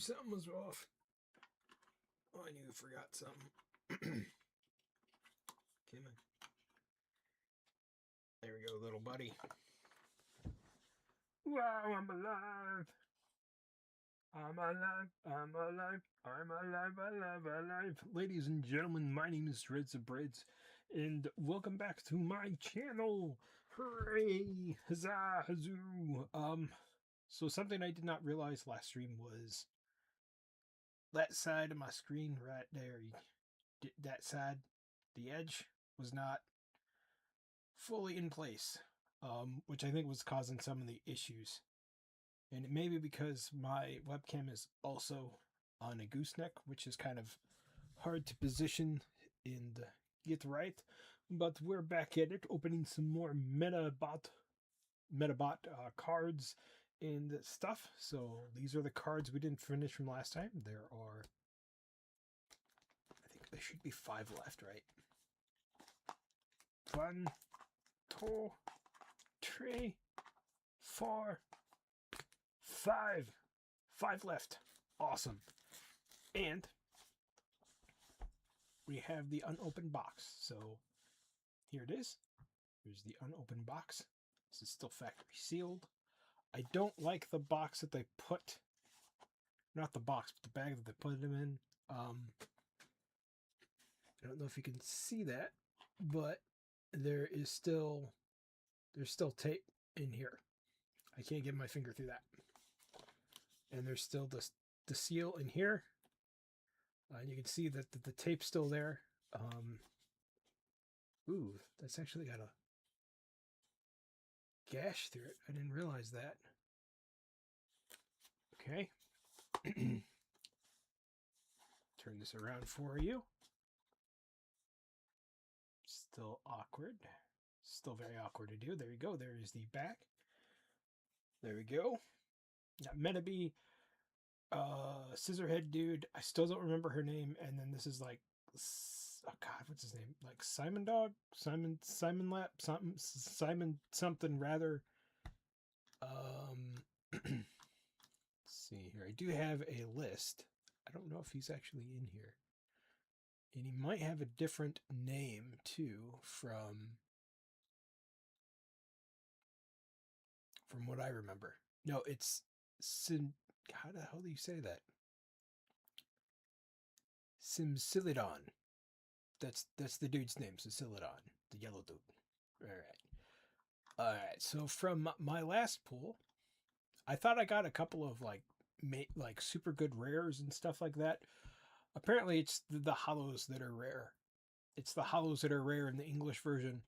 something was off. Oh, I knew I forgot something. Come on. There we go, little buddy. Wow, I'm alive. I'm alive, I'm alive, I'm alive, alive. Ladies and gentlemen, my name is Dreads of Breads, and welcome back to my channel. Hooray! Huzzah! Hazoo! So something I did not realize last stream was that side of my screen right there. That side, the edge was not fully in place, which I think was causing some of the issues. And it may be because my webcam is also on a gooseneck, which is kind of hard to position and get right. But we're back at it, opening some more Medabot cards and stuff. So these are the cards we didn't finish from last time. There are, I think there should be 5 left, right? 1, 2, 3, 4, 5. 5 left. Awesome. And we have the unopened box. So here it is. Here's the unopened box. This is still factory sealed. I don't like the box that they put, not the box, but the bag that they put them in. I don't know if you can see that, but there's still tape in here. I can't get my finger through that. And there's still the seal in here. You can see that the tape's still there. Ooh, that's actually got a gash through it. I didn't realize that. Okay. Turn this around for you. Still awkward. Still very awkward to do. There you go. There is the back. There we go. Got Medabots, Scissorhead dude. I still don't remember her name. And then this is like, oh God, what's his name? Like Simon Dog, Simon Lap, Simon something rather. Let's see here. I do have a list. I don't know if he's actually in here. And he might have a different name too from what I remember. No, it's how the hell do you say that? Simsilidon. That's the dude's name, Simsilidon, the yellow dude. All right. So from my last pull, I thought I got a couple of like super good rares and stuff like that. Apparently, it's the hollows that are rare. It's the hollows that are rare in the English version.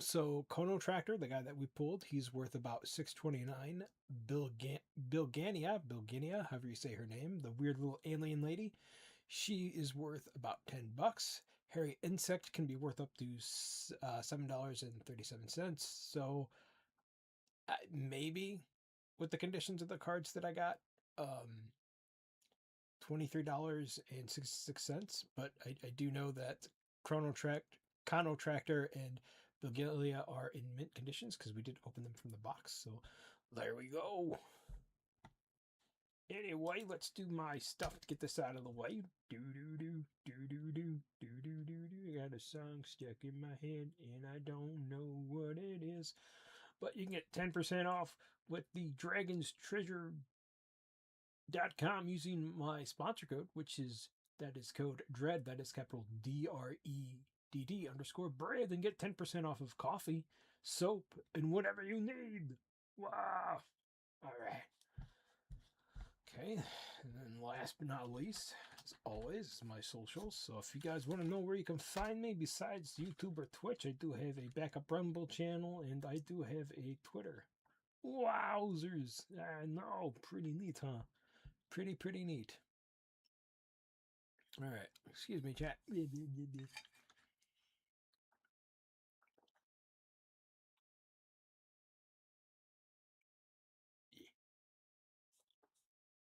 So Kono Tractor, the guy that we pulled, he's worth about $6.29. Bilgania, however you say her name, the weird little alien lady, she is worth about $10. Hairy Insect can be worth up to $7.37. So maybe with the conditions of the cards that I got, $23.66. But I do know that Kono Tractor and Bilgania are in mint conditions because we did open them from the box. So there we go. Anyway, let's do my stuff to get this out of the way. Do do do do do do do do do do. I got a song stuck in my head and I don't know what it is. But you can get 10% off with the dragonstreasure.com using my sponsor code, that is code Dredd. That is capital DREDD_bread, and get 10% off of coffee, soap, and whatever you need. Wow. All right. Okay. And then last but not least, as always, my socials. So if you guys want to know where you can find me besides YouTube or Twitch, I do have a backup Rumble channel and I do have a Twitter. Wowzers. I know. Pretty neat, huh? Pretty neat. All right. Excuse me, chat.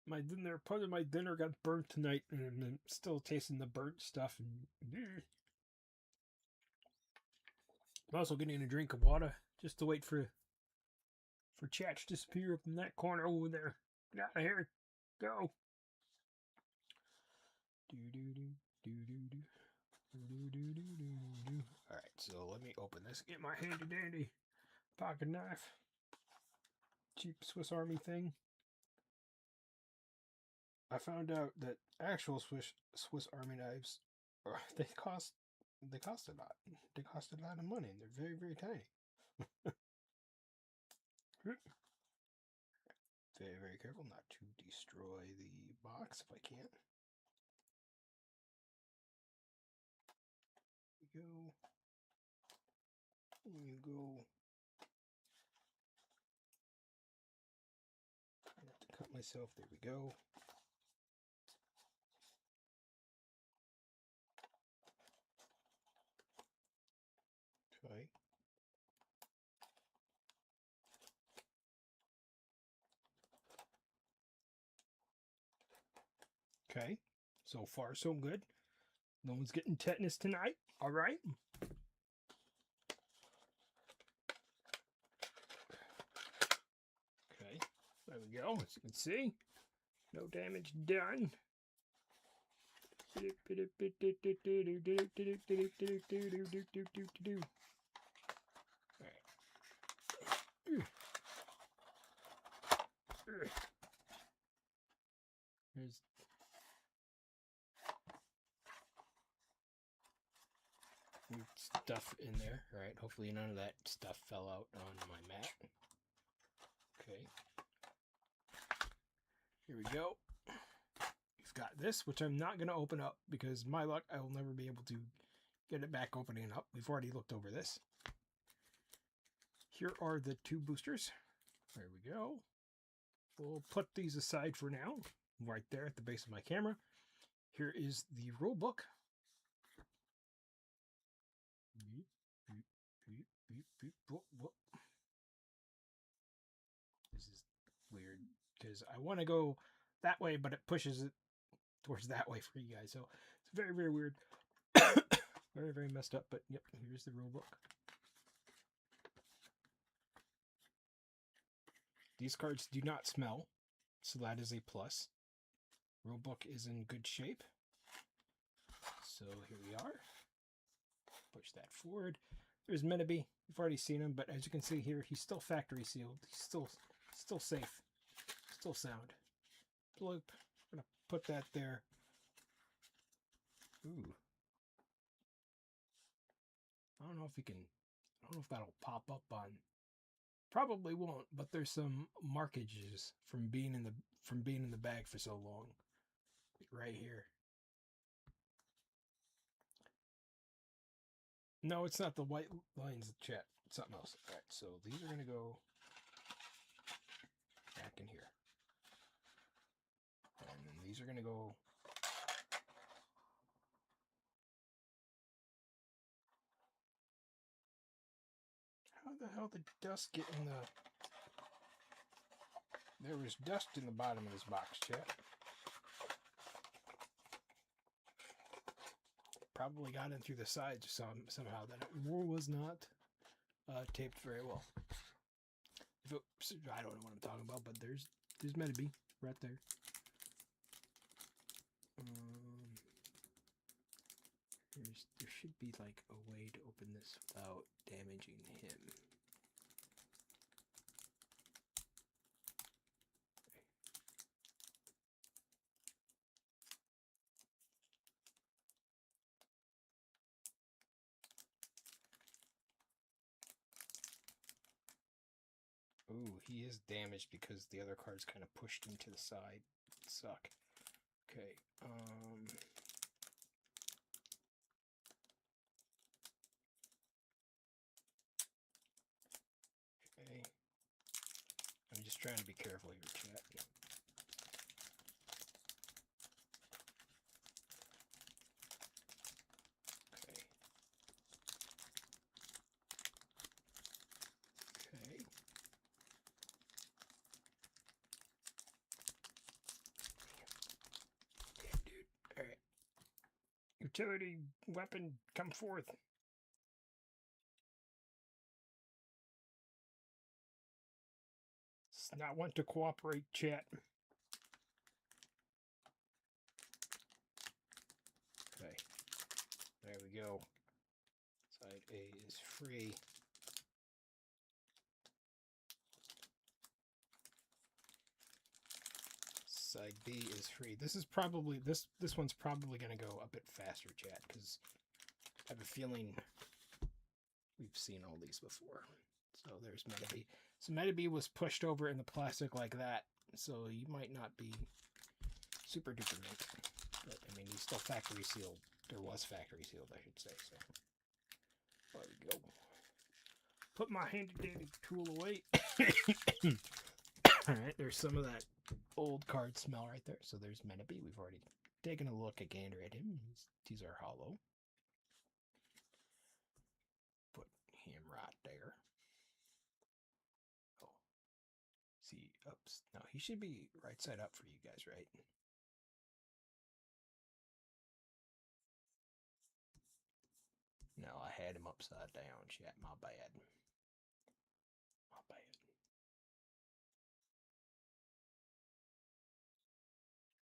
My dinner, part of my dinner got burnt tonight, and I'm still tasting the burnt stuff. And I'm also getting a drink of water just to wait for chat to disappear up in that corner over there. Get out of here. Go. Do do do do do do. Do, do, do, do, do. Alright, so let me open this. Get my handy dandy pocket knife. Cheap Swiss Army thing. I found out that actual Swiss Army knives they cost a lot. They cost a lot of money and they're very, very tiny. Very, very careful not to destroy the box if I can. There you go. There you go. I have to cut myself. There we go. Okay. Okay. So far, so good. No one's getting tetanus tonight. All right. Okay. There we go. As you can see, no damage done. There's stuff in there. All right. Hopefully none of that stuff fell out on my mat. Okay. Here we go. We've got this, which I'm not going to open up because my luck, I will never be able to get it back opening up. We've already looked over this. Here are the two boosters. There we go. We'll put these aside for now, right there at the base of my camera. Here is the rule book. This is weird because I want to go that way, but it pushes it towards that way for you guys. So it's very, very weird. Very, very messed up, but yep, here's the rule book. These cards do not smell, so that is a plus. Rule book is in good shape. So here we are. Push that forward. There's Medabots. You've already seen him, but as you can see here, he's still factory sealed. He's still safe. Still sound. Bloop. I'm gonna put that there. Ooh. I don't know if that'll pop up on. Probably won't, but there's some markages from being in the bag for so long. Right here. No, it's not the white lines of chat. It's something else. Alright, so these are gonna go back in here. And then these are gonna go how the hell did dust get in the... There was dust in the bottom of this box, chat. Probably got in through the sides somehow. That it was not taped very well. I don't know what I'm talking about, but there's Medabots right there. There should be like a way to open this without damaging him. Ooh, he is damaged because the other card's kind of pushed him to the side. Suck. Okay, okay. I'm just trying to be careful here, chat. Okay. Okay. Damn, dude. Alright. Utility weapon, come forth. It's not want to cooperate, chat. we go. Side A is free. Side B is free. This is probably this one's probably gonna go a bit faster, chat, because I have a feeling we've seen all these before. So there's Medabots. So Medabots was pushed over in the plastic like that, so you might not be super duper mint. But I mean, he's still factory sealed. There was factory sealed, I should say. So there we go. Put my handy dandy tool away. All right, there's some of that old card smell right there. So there's Medabots. We've already taken a look at gander at him. These are hollow. Put him right there. Oh, see, ups. No, he should be right side up for you guys, right? No, I had him upside down. Chat, my bad. My bad.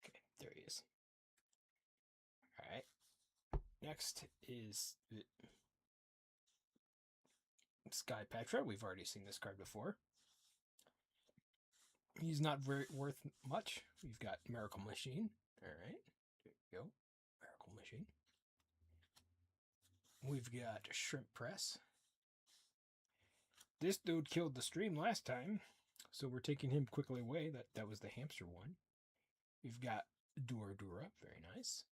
Okay, there he is. All right. Next is Sky Petra. We've already seen this card before. He's not very worth much. We've got Miracle Machine. All right. There you go. Miracle Machine. We've got Shrimp Press. This dude killed the stream last time, so we're taking him quickly away. That was the hamster one. We've got Dura Dura. Very nice.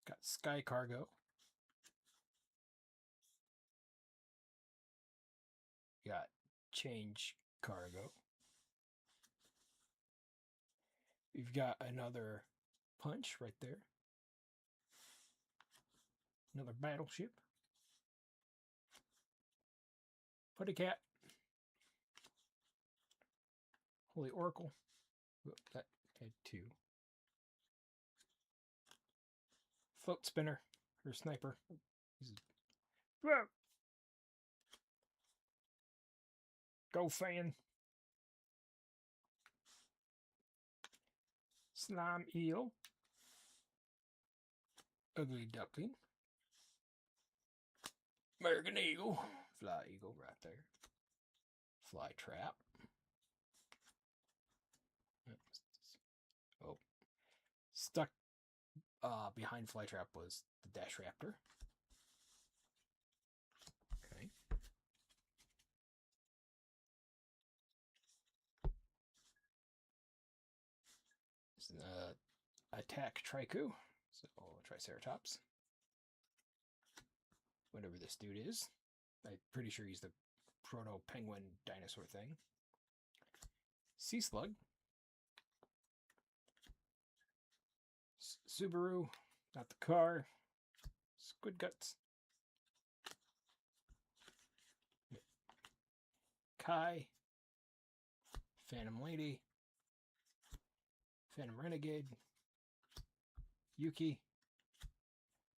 Got Sky Cargo. Got Change Cargo. We've got another Punch right there. Another Battleship. Putty Cat. Holy Oracle. That had two. Float Spinner. Or Sniper. Go Fan. Slime Eel. Ugly Duckling. American Eagle. Fly Eagle right there. Fly Trap. Oh. Stuck behind Flytrap was the Dash Raptor. Okay. Attack Triku. So Triceratops. Whatever this dude is. I'm pretty sure he's the proto-penguin dinosaur thing. Sea Slug. Subaru. Not the car. Squid Guts. Kai. Phantom Lady. Phantom Renegade. Yuki.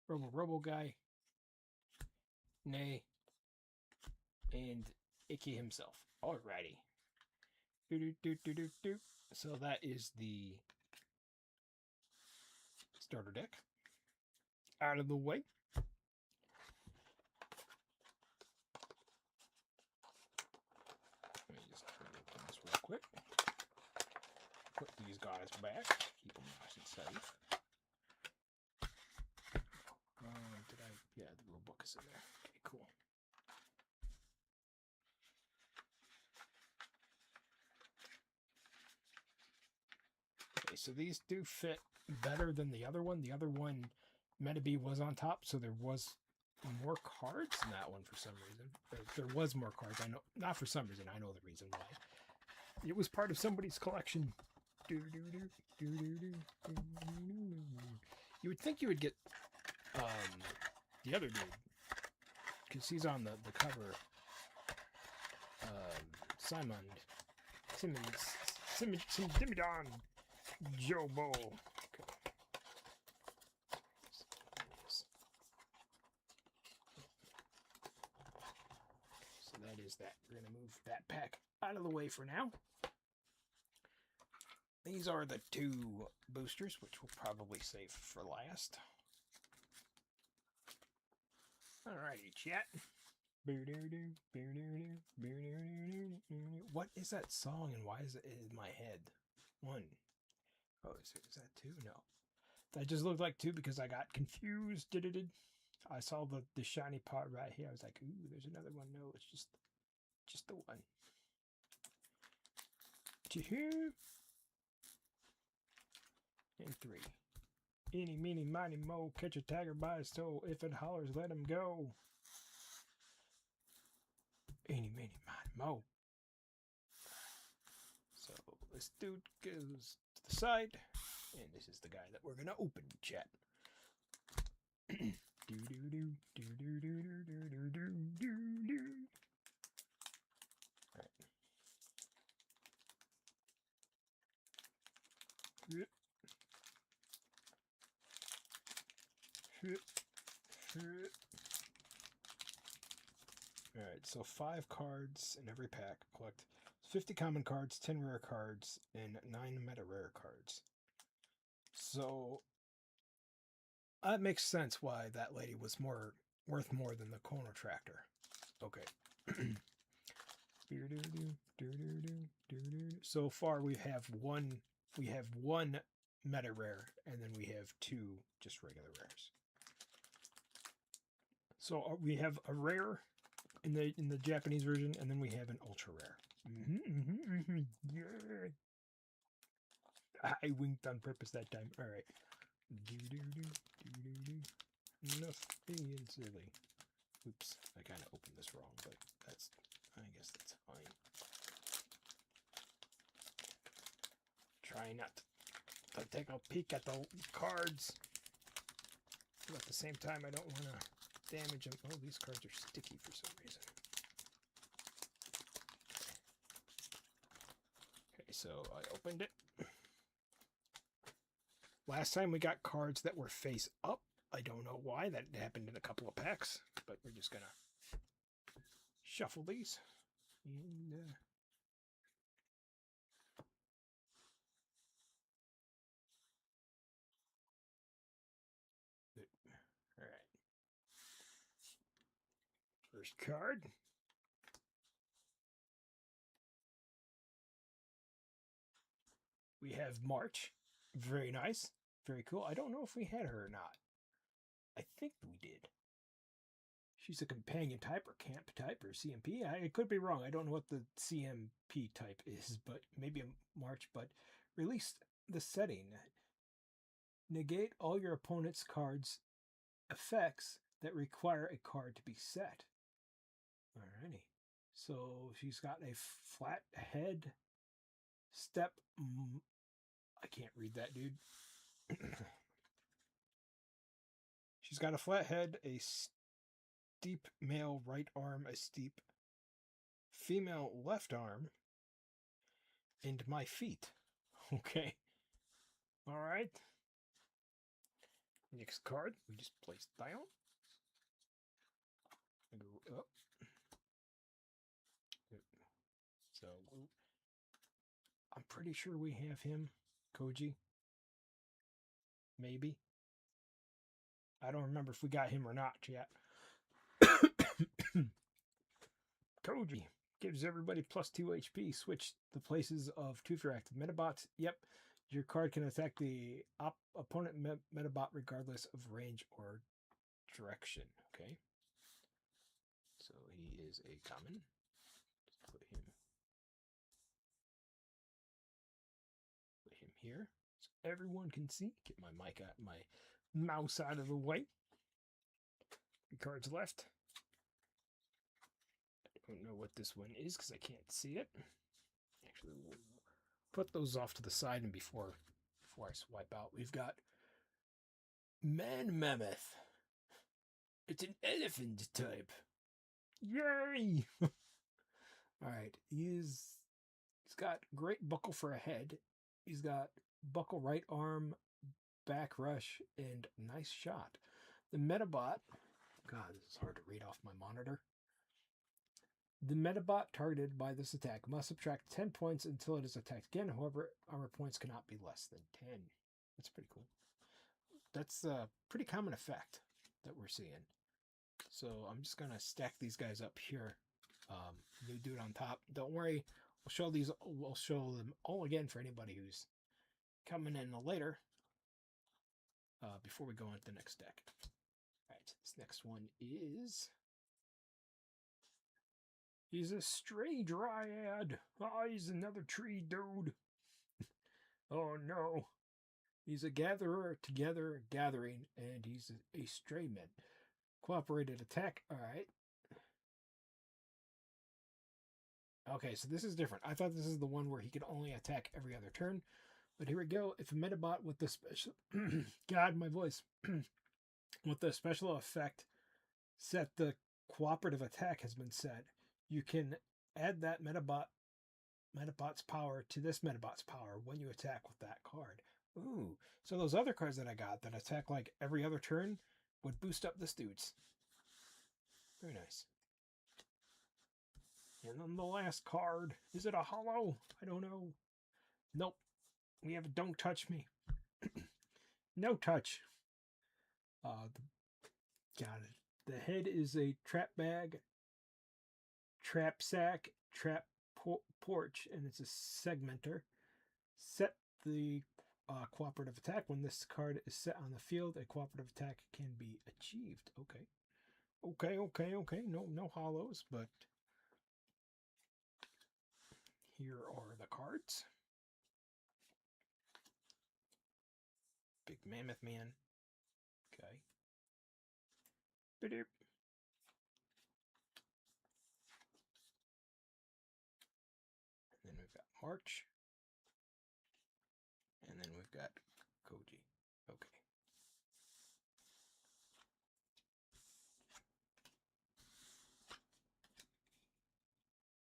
Robo Guy. Nay. And Icky himself. Alrighty. So that is the starter deck. Out of the way. Let me just open this real quick. Put these guys back. Keep them nice and safe. Yeah, the little book is in there. Okay, cool. Okay, so these do fit better than the other one. The other one, Medabots was on top, so there was more cards in that one for some reason. There was more cards. I know, not for some reason. I know the reason why. It was part of somebody's collection. You would think you would get the other dude, because he's on the cover. Dimidon Jobo. Okay. So that is that. We're going to move that pack out of the way for now. These are the 2 boosters, which we'll probably save for last. Alrighty, chat. What is that song and why is it in my head? 1. Oh, is that 2? No. That just looked like 2 because I got confused. I saw the shiny part right here. I was like, ooh, there's another one. No, it's just the 1. 2. And 3. Eeny, meeny, miny, mo, catch a tiger by his toe. If it hollers, let him go. Eeny, meeny, miny, mo. So this dude goes to the side, and this is the guy that we're gonna open, chat. Right. Alright, so 5 cards in every pack. Collect 50 common cards, 10 rare cards, and 9 meta rare cards. So that makes sense why that lady was worth more than the Chrono Tractor. Okay. So far we have one meta rare, and then we have 2 just regular rares. So we have a rare in the Japanese version, and then we have an ultra rare. Yeah. I winked on purpose that time. All right. Nothing silly. Oops, I kind of opened this wrong, but I guess that's fine. Try not to take a peek at the cards, but at the same time, I don't want to damage them. Oh, these cards are sticky for some reason. Okay, so I opened it. Last time we got cards that were face up. I don't know why. That happened in a couple of packs, but we're just gonna shuffle these. And all right. First card. We have March. Very nice. Very cool. I don't know if we had her or not. I think we did. She's a companion type or camp type or CMP. I could be wrong. I don't know what the CMP type is, but maybe a March. But release the setting. Negate all your opponent's cards' effects that require a card to be set. Alrighty. So she's got a flat head, step. I can't read that, dude. She's got a flat head, a steep male right arm, a steep female left arm, and my feet. Okay. All right. Next card, we just place down. I go up. So I'm pretty sure we have him, Koji. Maybe. I don't remember if we got him or not yet. Koji gives everybody plus 2 HP. Switch the places of 2 for active Medabots. Yep. Your card can attack the opponent Medabot regardless of range or direction. Okay. So he is a common. Just put him here so everyone can see. Get my mic out, my mouse out of the way. 3 cards left. I don't know what this one is because I can't see it. Actually, we'll put those off to the side, and before I swipe out, we've got Man Mammoth. It's an elephant type. Yay! Alright, he's got great buckle for a head. He's got buckle right arm, back rush, and nice shot. The Medabot, God, this is hard to read off my monitor. The Medabot targeted by this attack must subtract 10 points until it is attacked again. However, armor points cannot be less than 10. That's pretty cool. That's a pretty common effect that we're seeing. So I'm just going to stack these guys up here. New dude on top. Don't worry. We'll show them all again for anybody who's coming in later. Before we go on to the next deck. Alright, this next one is... He's a stray dryad. He's another tree dude. Oh no. He's a gatherer together gathering, and he's a stray man. Cooperated attack. Alright. Okay, so this is different. I thought this is the one where he could only attack every other turn. But here we go. If a Medabot with the special... God, my voice. With the special effect set the cooperative attack has been set, you can add that Medabot's power to this Medabot's power when you attack with that card. Ooh. So those other cards that I got that attack like every other turn would boost up this dude's. Very nice. And then the last card. Is it a hollow? I don't know. Nope. We have a don't touch me. No touch. Got it. The head is a trap bag, trap sack, trap porch, and it's a segmenter. Set the cooperative attack. When this card is set on the field, a cooperative attack can be achieved. Okay. No hollows, but here are the cards. Big Mammoth Man. Okay. Ba-doop. And then we've got March. And then we've got Koji. Okay.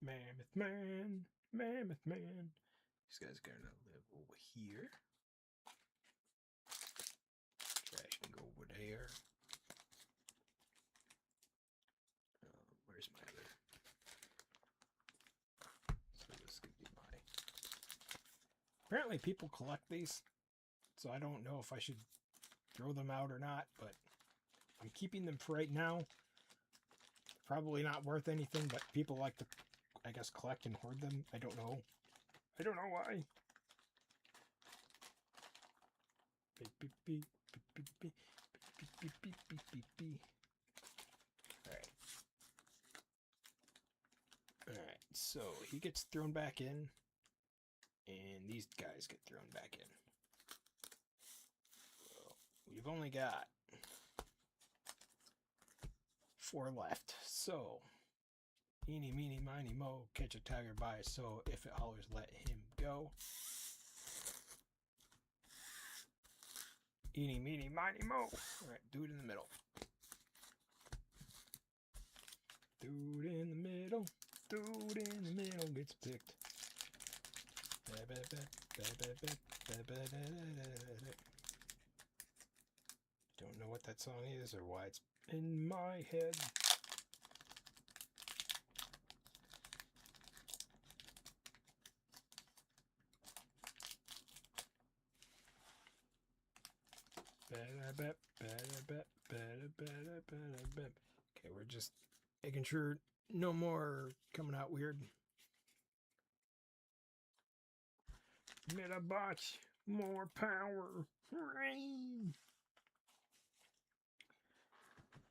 Mammoth Man. Mammoth Man. These guys are gonna live over here. Trash can go over there. Where's my other? So this could be my... Apparently people collect these, so I don't know if I should throw them out or not, but I'm keeping them for right now. Probably not worth anything, but people like to, I guess, collect and hoard them. I don't know. I don't know why. Beep, beep, beep, beep, beep, beep, beep, beep, beep, beep, beep. Alright. Alright, so he gets thrown back in, and these guys get thrown back in. Well, we've only got 4 left, so eeny, meeny, miny, mo, catch a tiger by his toe. If it hollers, let him go. Eeny, meeny, miny, mo. Alright, do it in the middle. Dude in the middle. Dude in the middle gets picked. Don't know what that song is or why it's in my head. Okay, we're just making sure no more coming out weird. Medabots, more power. Rain.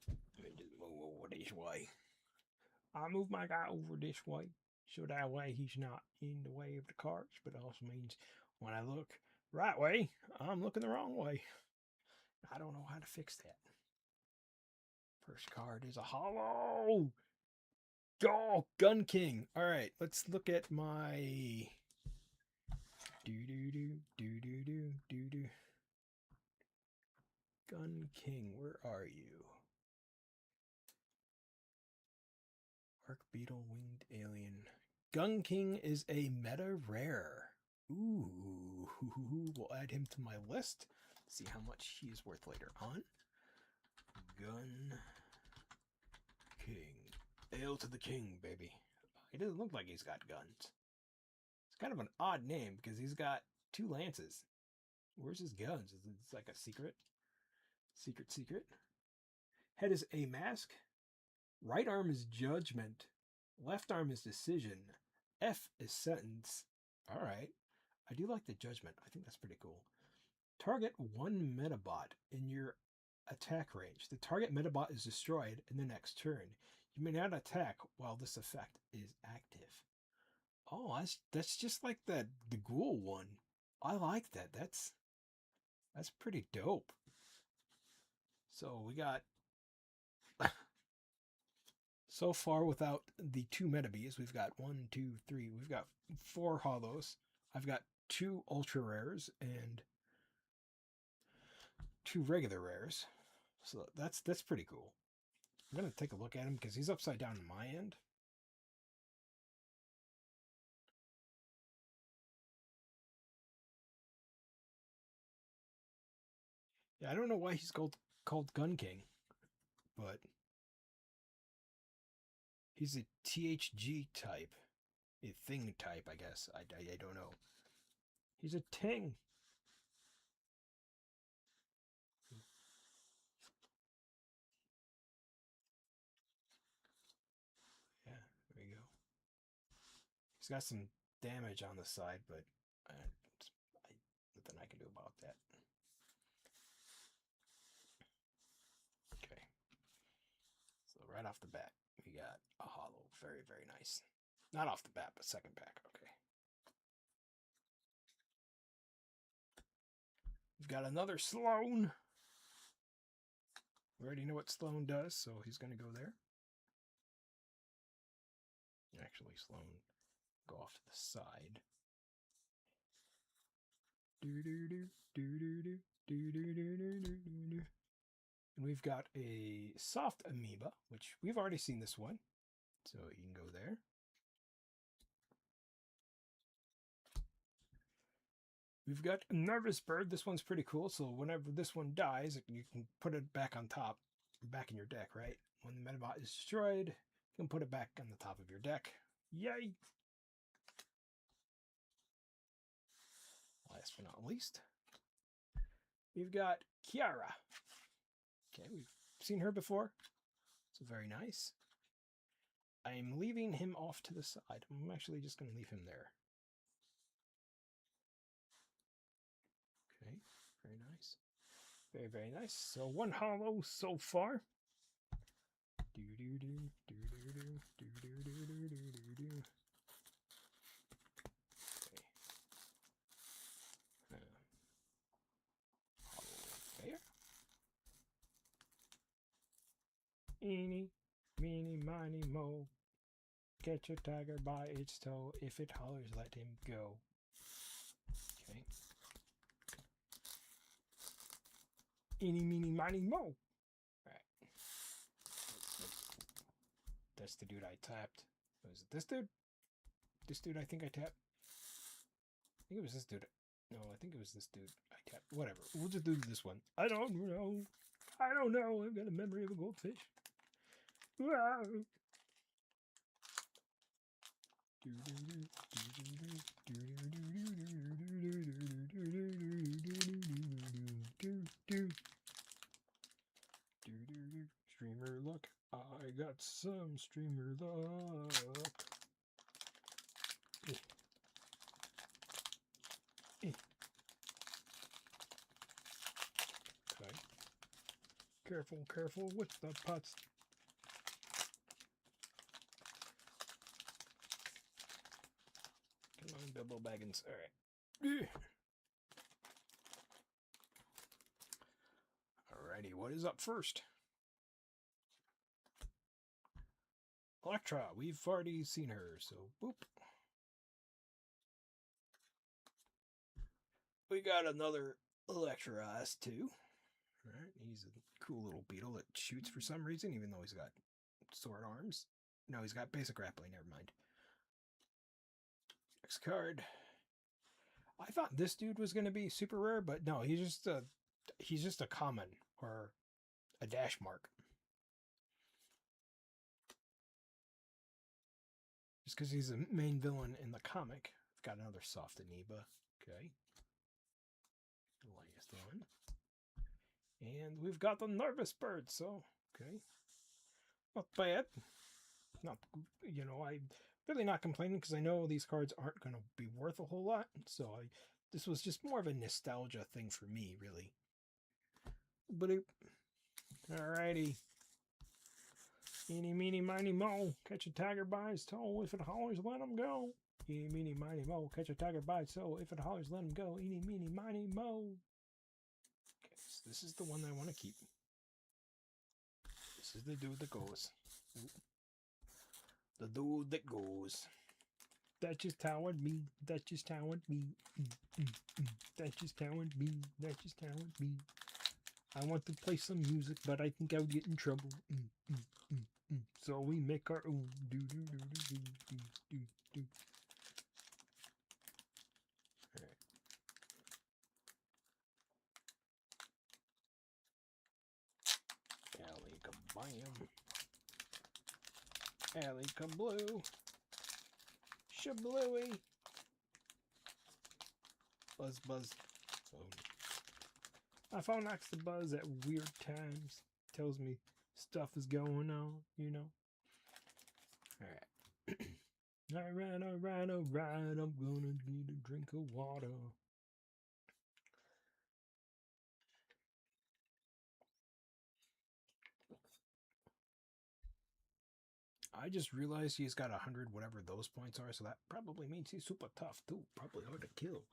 Let me just move over this way. I move my guy over this way, so that way he's not in the way of the carts, but it also means when I look right way, I'm looking the wrong way. I don't know how to fix that. First card is a hollow. Oh, Gun King. All right, let's look at my Gun King. Where are you? Arc Beetle, Winged Alien. Gun King is a meta rare. Ooh, we'll add him to my list. See how much he is worth later on. Gun King. Hail to the king, baby. He doesn't look like he's got guns. It's kind of an odd name because he's got 2 lances. Where's his guns? Is it like a secret? Secret. Head is a mask. Right arm is judgment. Left arm is decision. F is sentence. All right. I do like the judgment. I think that's pretty cool. Target 1 Medabot in your attack range. The target Medabot is destroyed in the next turn. You may not attack while this effect is active. Oh, that's just like the ghoul one. I like that. That's pretty dope. So we got so far without the 2 Medabees, we've got 1, 2, 3. We've got 4 holos. I've got 2 ultra rares and 2 regular rares. So that's pretty cool. I'm gonna take a look at him because he's upside down on my end. Yeah, I don't know why he's called Gun King, but he's a THG type, a thing type, I guess. I don't know. He's a Ting. Yeah, there we go. He's got some damage on the side, but nothing I can do about that. Okay. So right off the bat, we got a holo. Very, very nice. Not off the bat, but second pack. Okay. We've got another Sloan. We already know what Sloan does, so he's going to go there. Actually, Sloan, go off to the side. And we've got a soft amoeba, which we've already seen this one, so you can go there. We've got a nervous bird. This one's pretty cool. So whenever this one dies, you can put it back on top, back in your deck, right? When the Medabot is destroyed, you can put it back on the top of your deck. Yay! Last but not least, we've got Kiara. Okay, we've seen her before. So very nice. I'm leaving him off to the side. I'm actually just going to leave him there. Okay, very nice. Very, very nice. So 1 holo so far. There. Eeny, meeny, miny, mo. Catch a tiger by its toe. If it hollers, let him go. Okay. Eeny, meeny, miny, mo. Alright. That's the dude I tapped. Was it this dude? This dude I think I tapped? I think it was this dude. No, I think it was this dude I tapped. Whatever. We'll just do this one. I don't know. I don't know. I've got a memory of a goldfish. Streamer luck. I got some streamer luck. Okay. Careful with the pots. Come on, Bilbo Baggins. Alright. Alrighty, what is up first? Electra, we've already seen her, so boop. We got another Electra S2. Alright, he's a cool little beetle that shoots for some reason, even though he's got sword arms. No, he's got basic grappling, never mind. Next card. I thought this dude was going to be super rare, but no, he's just a common or a dash mark. just because he's a main villain in the comic. I've got another soft amoeba. Okay. The last one. And we've got the nervous bird, so, okay. Not bad. Not, I'm really not complaining because I know these cards aren't going to be worth a whole lot. So this was just more of a nostalgia thing for me, really. But alrighty. Eeny, meeny, miny, mo. Catch a tiger by his toe. If it hollers, let him go. Eeny, meeny, miny, mo. Catch a tiger by his toe. If it hollers, let him go. Eeny, meeny, miny, mo. Okay, so this is the one I want to keep. This is the dude that goes. The dude that goes. That's just how it be. That's just how it be. That's just how it be. That's just how it be. I want to play some music, but I think I'll get in trouble. So we make our own. Do do do do do do do. Alley kabam. Alley kabloo. Shablooey. Buzz buzz. My phone likes to buzz at weird times. Tells me stuff is going on, Alright. Alright. I'm gonna need a drink of water. I just realized he's got 100 whatever those points are, so that probably means he's super tough too. Probably hard to kill.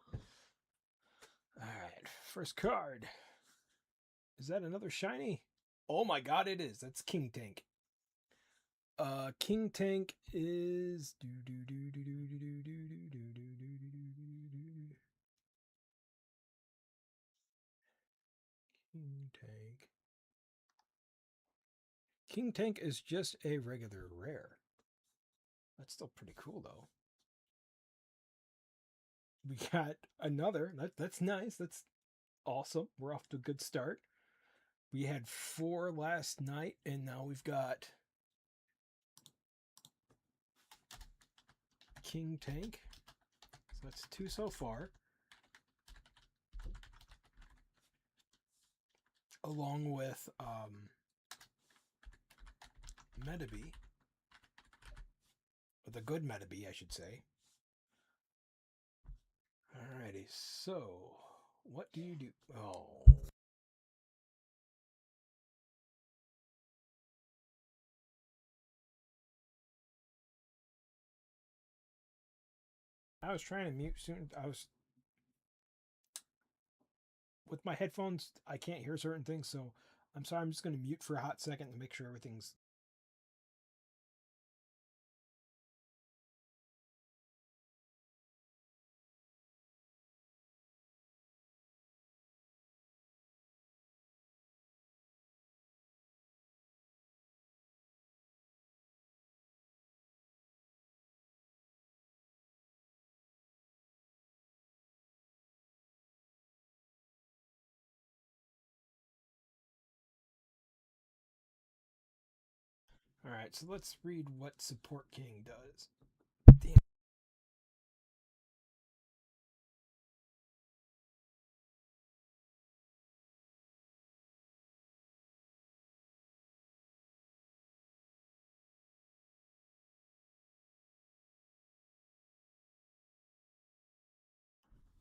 Alright, first card. Is that another shiny? Oh my god, it is. That's King Tank. King Tank is King Tank. King Tank is just a regular rare. That's still pretty cool though. We got another. That's nice. That's awesome. We're off to a good start. We had 4 last night, and now we've got King Tank. So that's 2 so far. Along with Medabots. Or the good Medabots, I should say. Alrighty, so what do you do? Oh. I was trying to mute soon. With my headphones, I can't hear certain things, so I'm sorry. I'm just going to mute for a hot second to make sure everything's. Alright, so let's read what Support King does. Damn.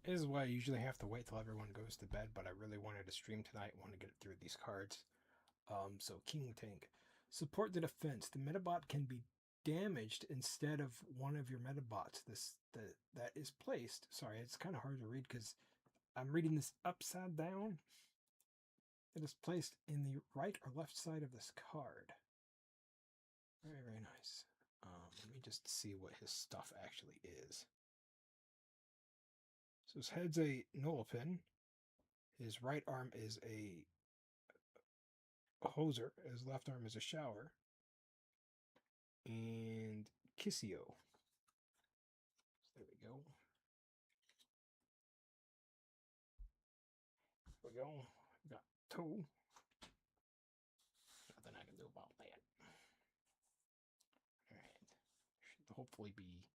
This is why I usually have to wait till everyone goes to bed, but I really wanted to stream tonight, want to get through these cards. So King Tank. Support the defense. The Medabot can be damaged instead of one of your Medabots. That is placed. Sorry, it's kind of hard to read because I'm reading this upside down. It is placed in the right or left side of this card. Very, very nice. Let me just see what his stuff actually is. So his head's a Nullpin. His right arm is a hoser. His left arm is a shower. And Kissio. There we go. There we go. We got 2. Nothing I can do about that. Alright. The hopefully be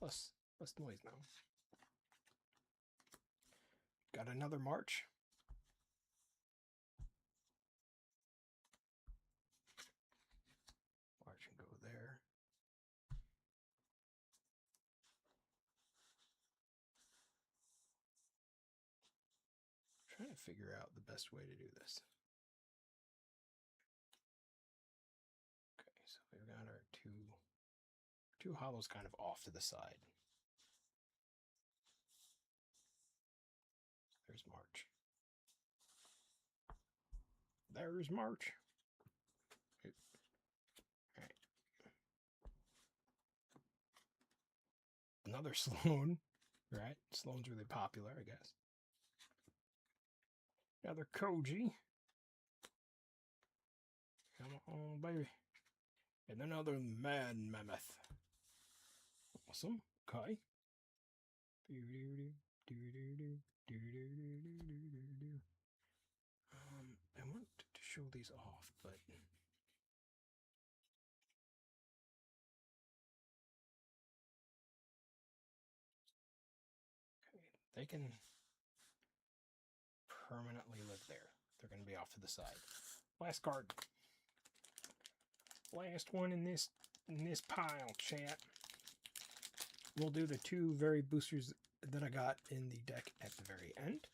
less noise now. Got another march. March and go there. Trying to figure out the best way to do this. Okay, so we've got our two hollows kind of off to the side. There's March. There's March. All right. Another Sloan, right? Sloan's really popular, I guess. Another Koji. Come on, baby. And another Mad Mammoth. Awesome. Okay. I want to show these off, but okay, they can permanently live there. They're going to be off to the side. Last card. Last one in this pile, chat. We'll do the two very boosters that I got in the deck at the very end.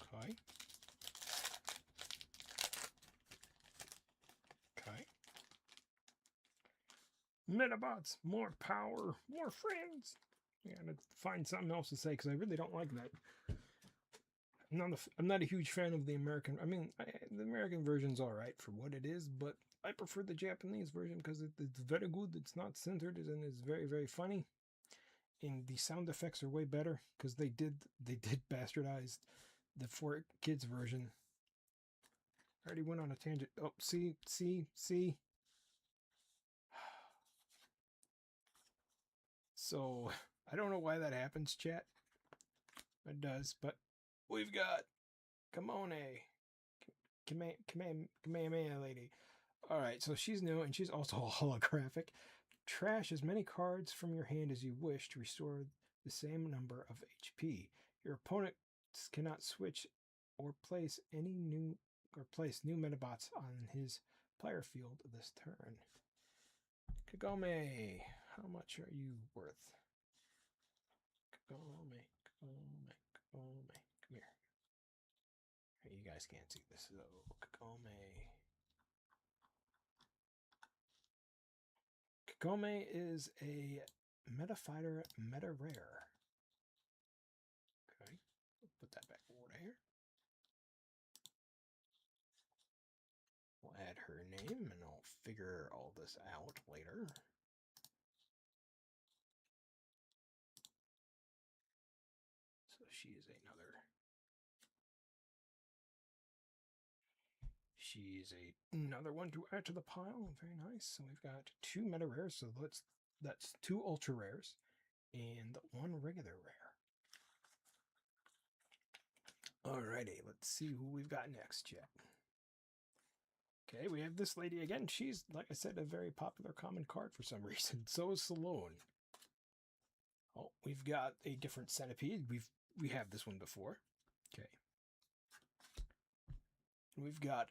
Okay. Okay. Medabots, more power, more friends. I gotta find something else to say because I really don't like that. I'm not a huge fan of the American. I mean, the American version's all right for what it is, but I prefer the Japanese version because it's very good. It's not centered and it's very, very funny. And the sound effects are way better because they did bastardize the 4Kids version. I already went on a tangent. Oh, see. So I don't know why that happens, chat. It does, but we've got Kamehameha lady. All right, so she's new and she's also holographic. Trash as many cards from your hand as you wish to restore the same number of HP. Your opponent cannot switch or place new Medabots on his player field this turn. Kagome, how much are you worth? Kagome. Come here. Hey, you guys can't see this. So, Kagome is a Meta Fighter, Meta Rare. Okay, put that back over here. We'll add her name and I'll figure all this out later. So she is another one to add to the pile. Very nice. So we've got two meta rares. So that's two ultra rares and one regular rare. Alrighty, let's see who we've got next, chat. Okay, we have this lady again. She's, like I said, a very popular common card for some reason. So is Sloan. Oh, we've got a different centipede. We have this one before. Okay. We've got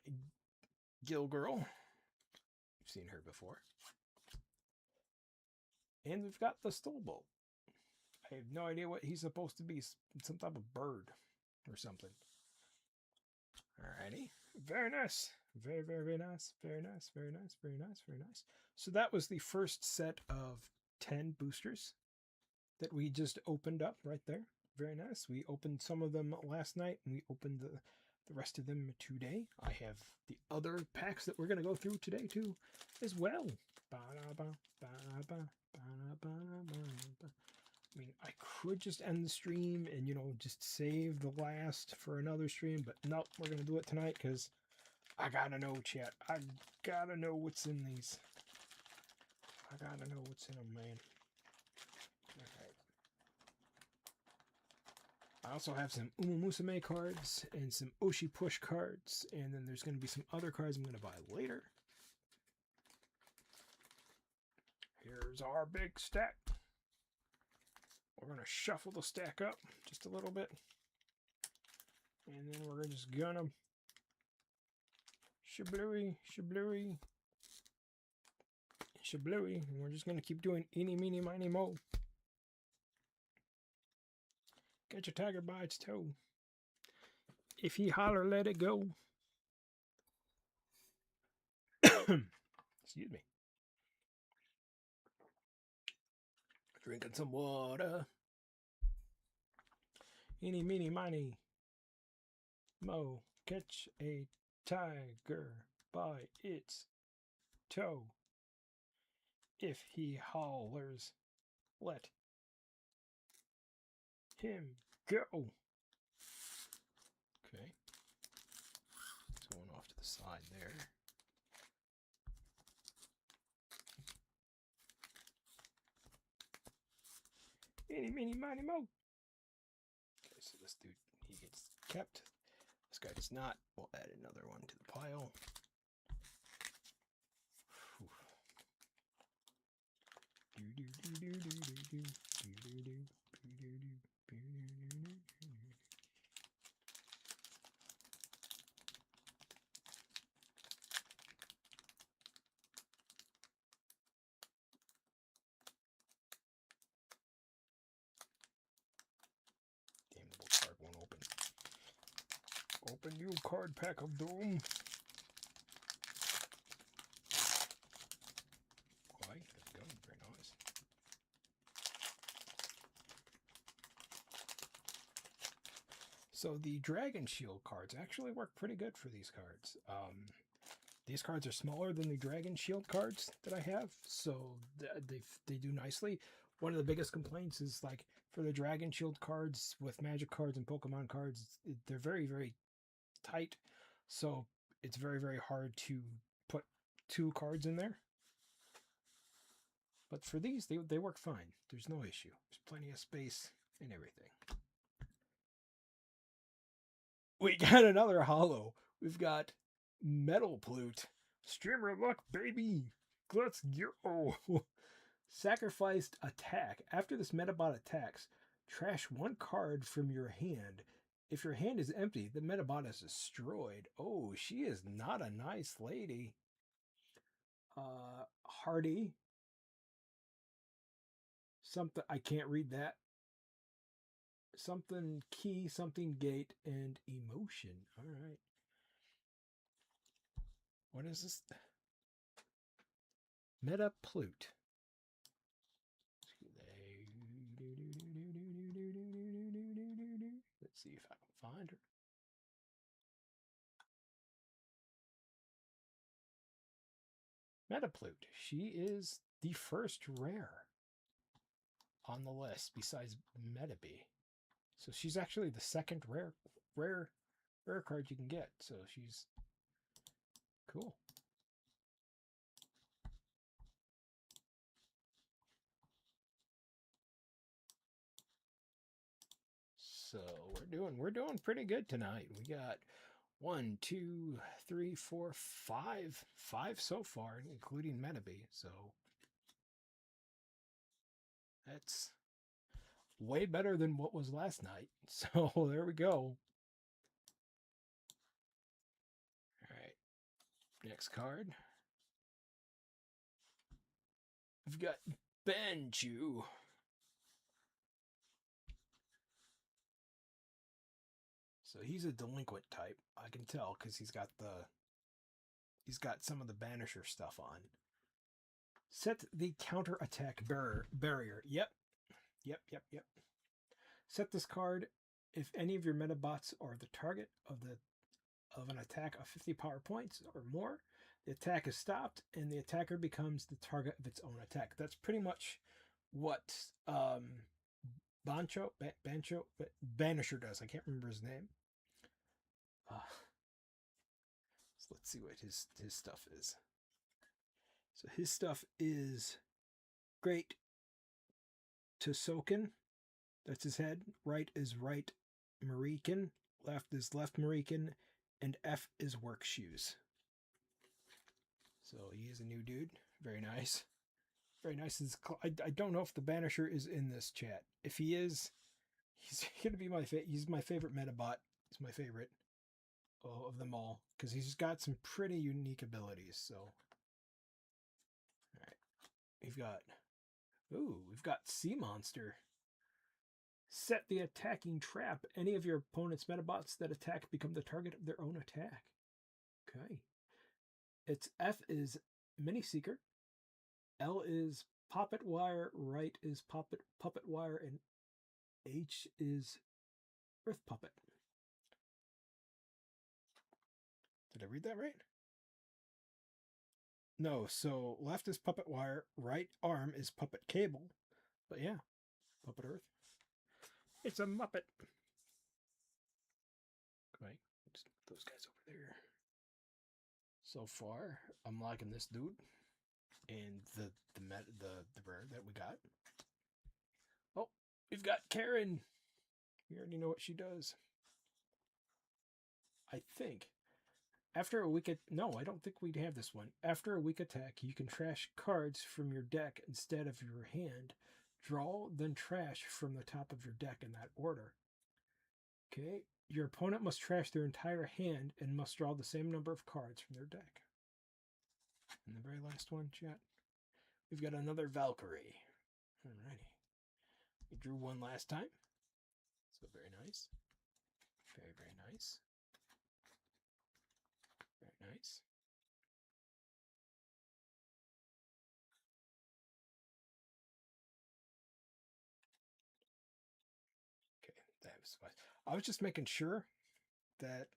Gill Girl. We've seen her before. And we've got the Stolbolt. I have no idea what he's supposed to be. Some type of bird or something. Alrighty. Very nice. Very, very, very nice. Very nice. Very nice. Very nice. Very nice. So that was the first set of 10 boosters that we just opened up right there. Very nice. We opened some of them last night and we opened the rest of them today. I have the other packs that we're going to go through today too as well. I mean, I could just end the stream and, just save the last for another stream, but no, we're going to do it tonight because I got to know, chat. I got to know what's in these. I got to know what's in them, man. I also have some Uma Musume cards and some Oshi Push cards, and then there's going to be some other cards I'm going to buy later. Here's our big stack. We're going to shuffle the stack up just a little bit, and then we're just going to shablooey, shablooey, shablooey, and we're just going to keep doing eeny, meeny, miny, mo. Get your tiger by its toe. If he holler, let it go. Excuse me. Drinking some water. Eeny, meeny, miny, mo. Catch a tiger by its toe. If he hollers, let him go. Okay. It's going off to the side there. Eeny, meeny, miny, mo. Okay, so this dude, he gets kept. This guy does not. We'll add another one to the pile. Damn, the card won't open. Open you card pack of doom. Why? There we go. Very nice. So the Dragon Shield cards actually work pretty good for these cards. These cards are smaller than the Dragon Shield cards that I have, so they do nicely. One of the biggest complaints is like for the Dragon Shield cards with Magic cards and Pokemon cards, they're very, very tight, so it's very, very hard to put 2 cards in there. But for these, they work fine. There's no issue. There's plenty of space and everything. We got another holo. We've got Medabots. Streamer luck, baby. Let's go. Sacrificed attack. After this Medabot attacks, trash 1 card from your hand. If your hand is empty, the Medabot is destroyed. Oh, she is not a nice lady. Hardy. Something, I can't read that. Something key, something gate, and emotion. All right. What is this? Medabots. Let's see if I can find her. Medabots. She is the first rare on the list besides Medabots. So she's actually the second rare card you can get. So she's cool. So we're doing pretty good tonight. We got 1, 2, 3, 4, 5 so far, including Medabots. So that's way better than what was last night. So there we go. All right. Next card. We've got Benju. So he's a delinquent type. I can tell because he's got some of the Banisher stuff on. Set the counter attack barrier. Yep. Set this card if any of your Medabots are the target of an attack of 50 power points or more. The attack is stopped, and the attacker becomes the target of its own attack. That's pretty much what Banisher does. I can't remember his name. So let's see what his stuff is. So his stuff is Great Tosoken. That's his head. Right is right Marican, left is left Marican, and F is work shoes. So he is a new dude. Very nice. Very nice. I don't know if the Banisher is in this chat. If he is, he's gonna be he's my favorite Medabot. He's my favorite of them all because he's got some pretty unique abilities. So, all right, we've got Sea Monster. Set the attacking trap. Any of your opponent's Medabots that attack become the target of their own attack. Okay. Its F is Mini Seeker. L is Poppet Wire. Right is Puppet Wire, and H is Earth Puppet. Did I read that right? No, so left is Puppet Wire, right arm is Puppet Cable. But yeah, Puppet Earth. It's a Muppet. Okay, just put those guys over there. So far, I'm liking this dude and the rare that we got. Oh, we've got Karen. We already know what she does. I think after a weak no, I don't think we'd have this one. After a weak attack, you can trash cards from your deck instead of your hand. Draw, then trash from the top of your deck in that order. Okay, your opponent must trash their entire hand and must draw the same number of cards from their deck. And the very last one, chat, we've got another Valkyrie. Alrighty. We drew one last time. So very nice. Very, very nice. Very nice. Okay, that was fine. I was just making sure that,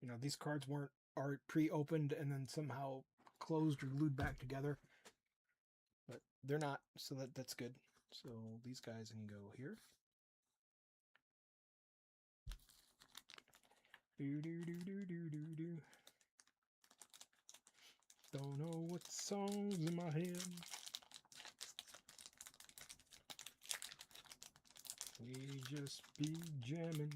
you know, these cards are pre-opened and then somehow closed or glued back together. But they're not, so that's good. So these guys can go here. Don't know what song's in my head. We just be jamming.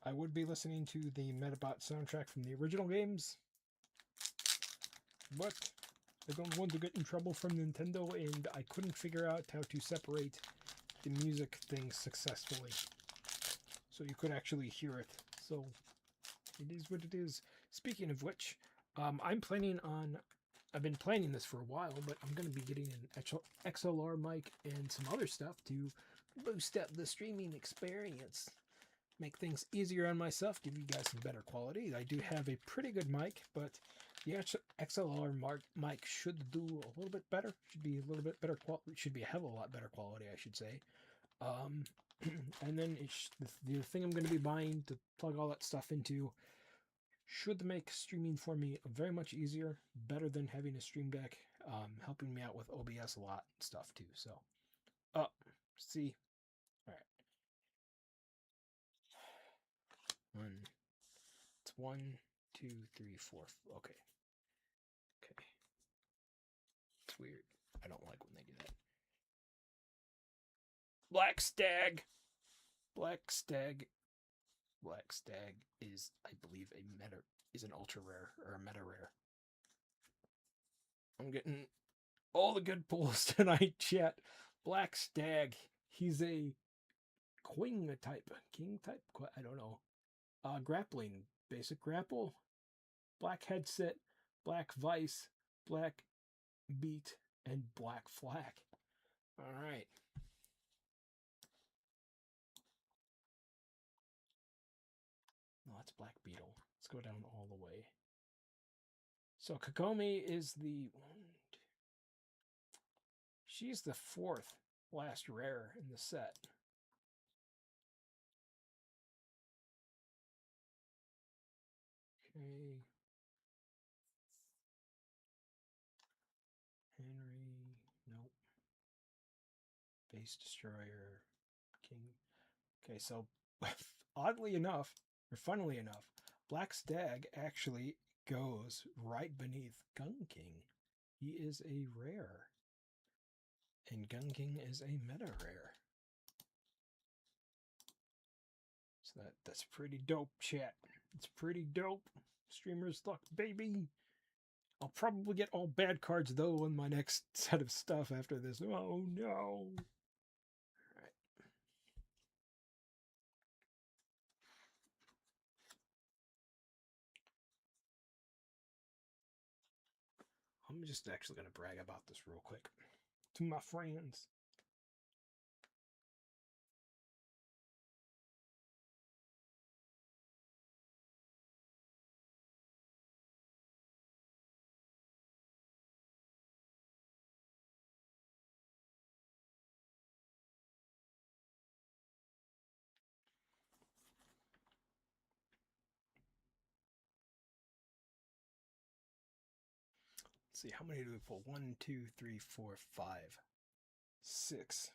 I would be listening to the Medabot soundtrack from the original games, but I don't want to get in trouble from Nintendo, and I couldn't figure out how to separate the music things successfully, so you could actually hear it. So it is what it is. Speaking of which, I've been planning this for a while, but I'm going to be getting an XLR mic and some other stuff to boost up the streaming experience. Make things easier on myself, give you guys some better quality. I do have a pretty good mic, but the XLR mic should do a little bit better. Should be a little bit better quality. Should be a hell of a lot better quality, I should say. And then the thing I'm going to be buying to plug all that stuff into should make streaming for me very much easier, better than having a Stream Deck, helping me out with OBS a lot and stuff too. So, see, all right. It's 1, 2, 3, 4. Okay. It's weird. I don't like when they do that. Black Stag is, I believe, an ultra rare or a meta rare. I'm getting all the good pulls tonight, chat. Black Stag. He's a king type. I don't know. Grappling, basic grapple, black headset, black vice, black beat, and black flak. All right. No, that's Black Beetle. Let's go down all the way. So Kokomi is she's the 4th last rare in the set. Okay. Henry, nope. Base Destroyer, King. Okay, so oddly enough, or funnily enough, Black Stag actually goes right beneath Gun King. He is a rare. And Gun King is a meta rare. So that's pretty dope, chat. It's pretty dope. Streamer's luck, baby. I'll probably get all bad cards, though, in my next set of stuff after this. Oh, no. Alright. I'm just actually going to brag about this real quick to my friends. Let's see, how many do we pull? 1, 2, 3, 4, 5, 6.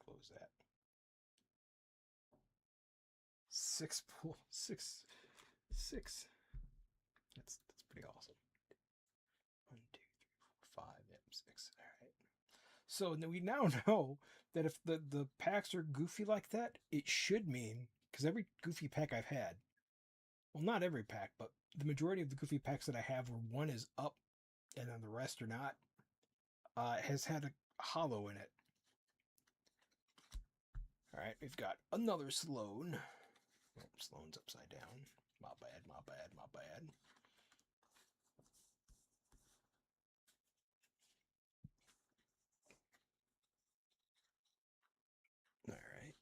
Close that. 6 pull, 6. That's pretty awesome. 1, 2, 3, 4, 5, yep, 6. All right. So we now know that if the packs are goofy like that, it should mean, because every goofy pack I've had, well, not every pack, but the majority of the goofy packs that I have where one is up and then the rest are not, has had a hollow in it. All right, we've got another Sloan. Oh, Sloan's upside down. My bad, my bad, my bad. All right.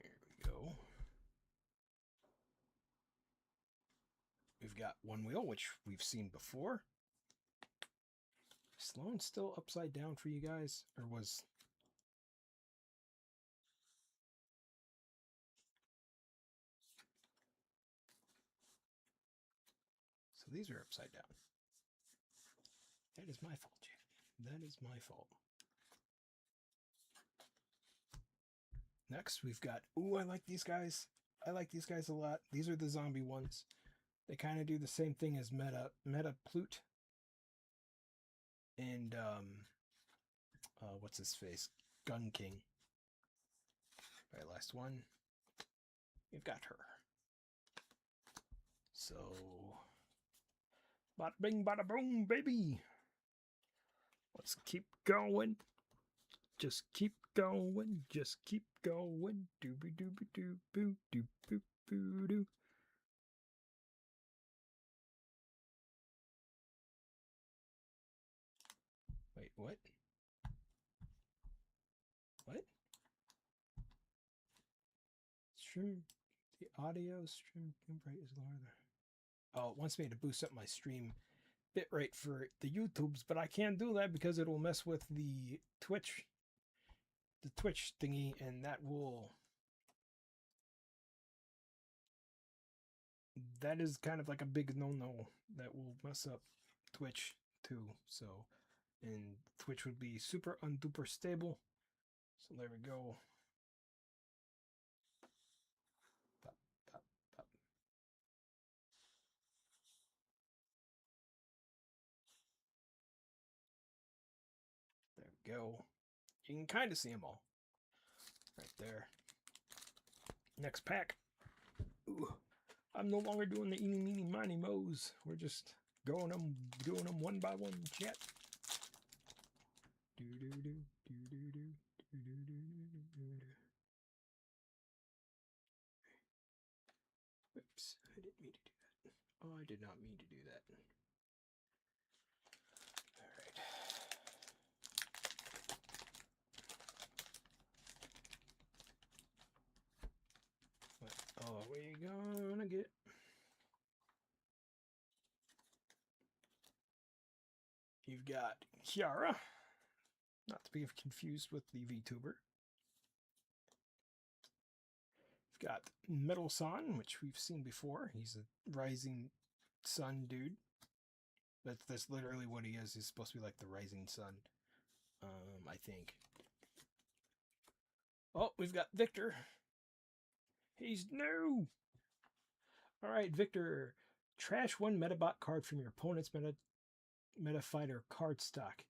Here we go. We've got one wheel, which we've seen before. Sloan's still upside down for you guys? Or was... So these are upside down. That is my fault, Jack. That is my fault. Next, we've got... Ooh, I like these guys. I like these guys a lot. These are the zombie ones. They kind of do the same thing as Medabots. And, what's his face? Gun King. All right, last one. We've got her. So... Bada bing, bada boom, baby! Let's keep going. Just keep going. Just keep going. Doobie doobie doo boo doo boo boo doo. Wait, what? What? Stream the audio stream rate is lower there. Oh, it wants me to boost up my stream bitrate for the YouTubes, but I can't do that because it will mess with the Twitch thingy, and that is kind of like a big no-no. That will mess up Twitch too. So, and Twitch would be super unduper stable. So there we go. Pop, pop, pop. There we go. You can kind of see them all right there. Next pack. Ooh, I'm no longer doing the eeny, meeny, miny, moes. We're just doing them one by one, chat. Do do do do do do do do do do. Oops, I didn't mean to do that. Oh, I did not mean to do that. All right. What are we gonna get? You've got Kiara, not to be confused with the VTuber. got Metal Sun, which we've seen before. He's a rising sun dude. That's literally what he is. He's supposed to be like the rising sun, I think. Oh, we've got Victor. He's new. All right, Victor. Trash one Medabot card from your opponent's meta fighter card stock.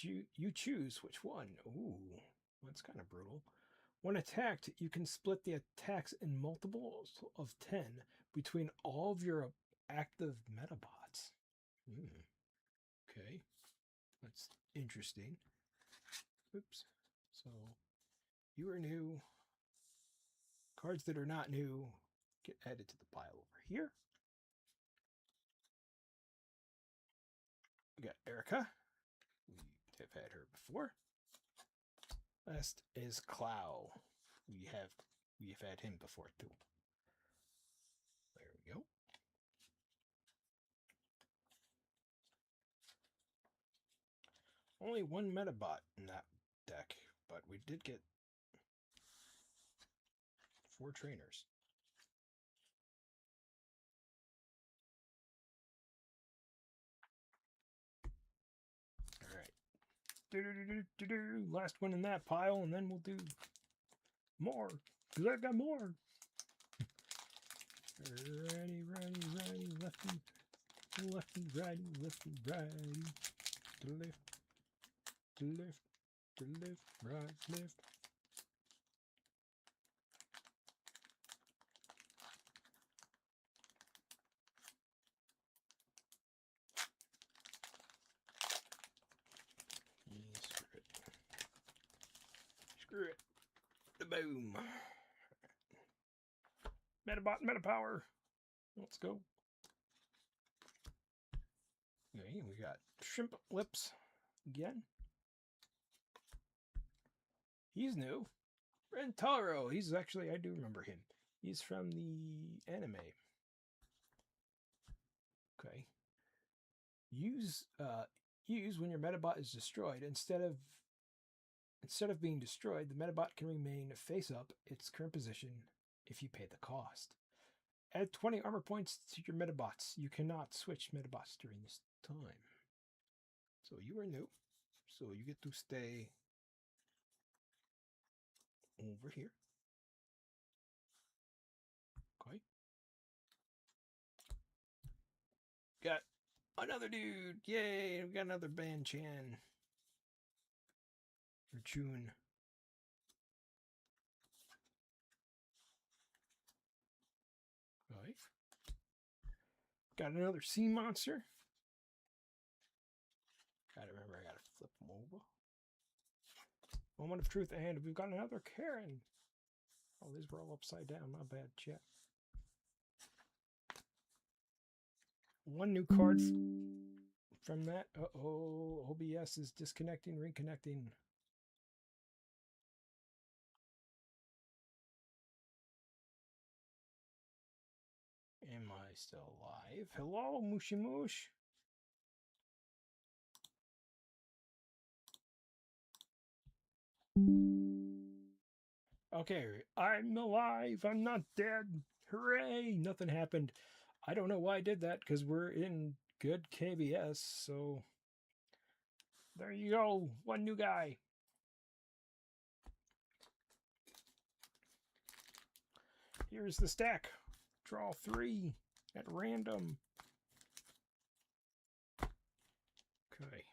You choose which one. Ooh, that's kind of brutal. When attacked, you can split the attacks in multiples of 10 between all of your active Medabots. Okay, that's interesting. Oops. So, you are new. Cards that are not new get added to the pile over here. We got Erica. We have had her before. Last is Clow. We've had him before too. There we go. Only one Medabot in that deck, but we did get 4 trainers. Last one in that pile, and then we'll do more, because I've got more. Righty, lefty, righty, to left, right, left. Screw it. The boom. Medabot, Metapower. Let's go. Okay, we got Shrimp Lips again. He's new. Rentaro. He's actually, I do remember him. He's from the anime. Okay. Use when your Medabot is destroyed. Instead of being destroyed, the Medabot can remain face up its current position if you pay the cost. Add 20 armor points to your Medabots. You cannot switch Medabots during this time. So you are new. So you get to stay over here. Okay. Got another dude. Yay, we got another Ban-Chan. Or Chun. Right. Got another sea monster. Gotta remember, I gotta flip them over. Moment of truth and we've got another Karen. Oh, these were all upside down. My bad, chat. One new card from that. Uh-oh. OBS is disconnecting, reconnecting. Am I still alive? Hello, Mushy Moosh. Okay, I'm alive. I'm not dead. Hooray! Nothing happened. I don't know why I did that, because we're in good KBS, so there you go. One new guy. Here's the stack. Draw 3 at random. Okay.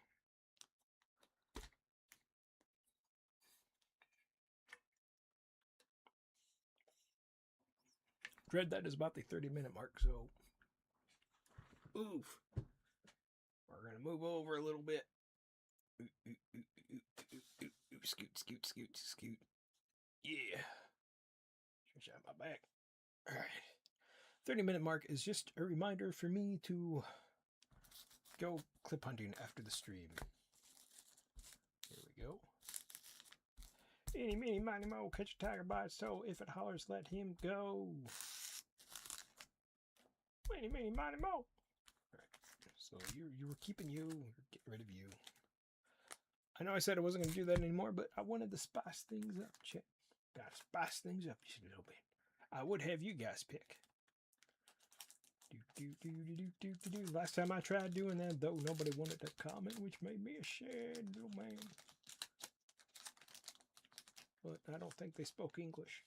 Dredd, that is about the 30-minute mark, so oof. We're going to move over a little bit. Scoot. Yeah. Stretch out my back. All right. 30-minute mark is just a reminder for me to go clip hunting after the stream. Here we go. Eeny, meeny, miny, mo, catch a tiger by its toe. If it hollers, let him go. Eeny, meeny, miny, mo. All right. So you were keeping you. We're getting rid of you. I know I said I wasn't going to do that anymore, but I wanted to spice things up, chat. Gotta spice things up just a little bit. I would have you guys pick. Last time I tried doing that, though, nobody wanted to comment, which made me a sad little man. But I don't think they spoke English.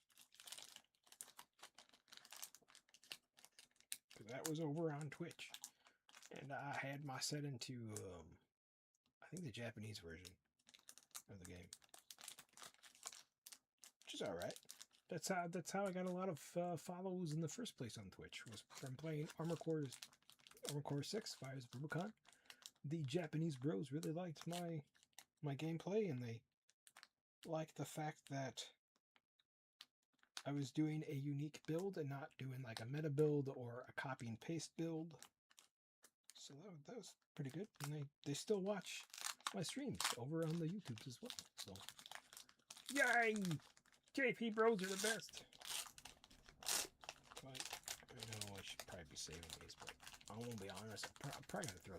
That was over on Twitch. And I had my setting to, I think the Japanese version of the game. Which is alright. That's how I got a lot of follows in the first place on Twitch, was from playing Armored Core 6, Fires of Rubicon. The Japanese bros really liked my gameplay, and they liked the fact that I was doing a unique build and not doing like a meta build or a copy and paste build. So that was pretty good. And they still watch my streams over on the YouTubes as well. So, yay! JP bros are the best. But, I know I should probably be saving these, but I won't be honest. I'm probably gonna throw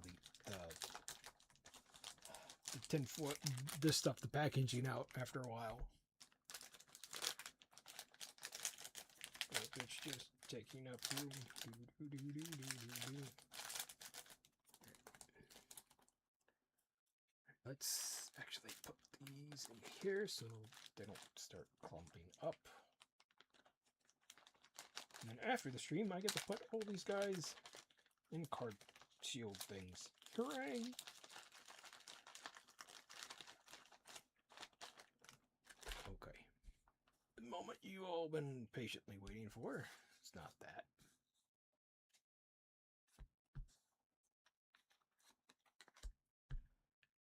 the tinfoil, this stuff, the packaging out after a while. It's just taking up room. Let's actually put these in here so they don't start clumping up. And then after the stream, I get to put all these guys in card shield things. Hooray! Okay. The moment you all been patiently waiting for. It's not that.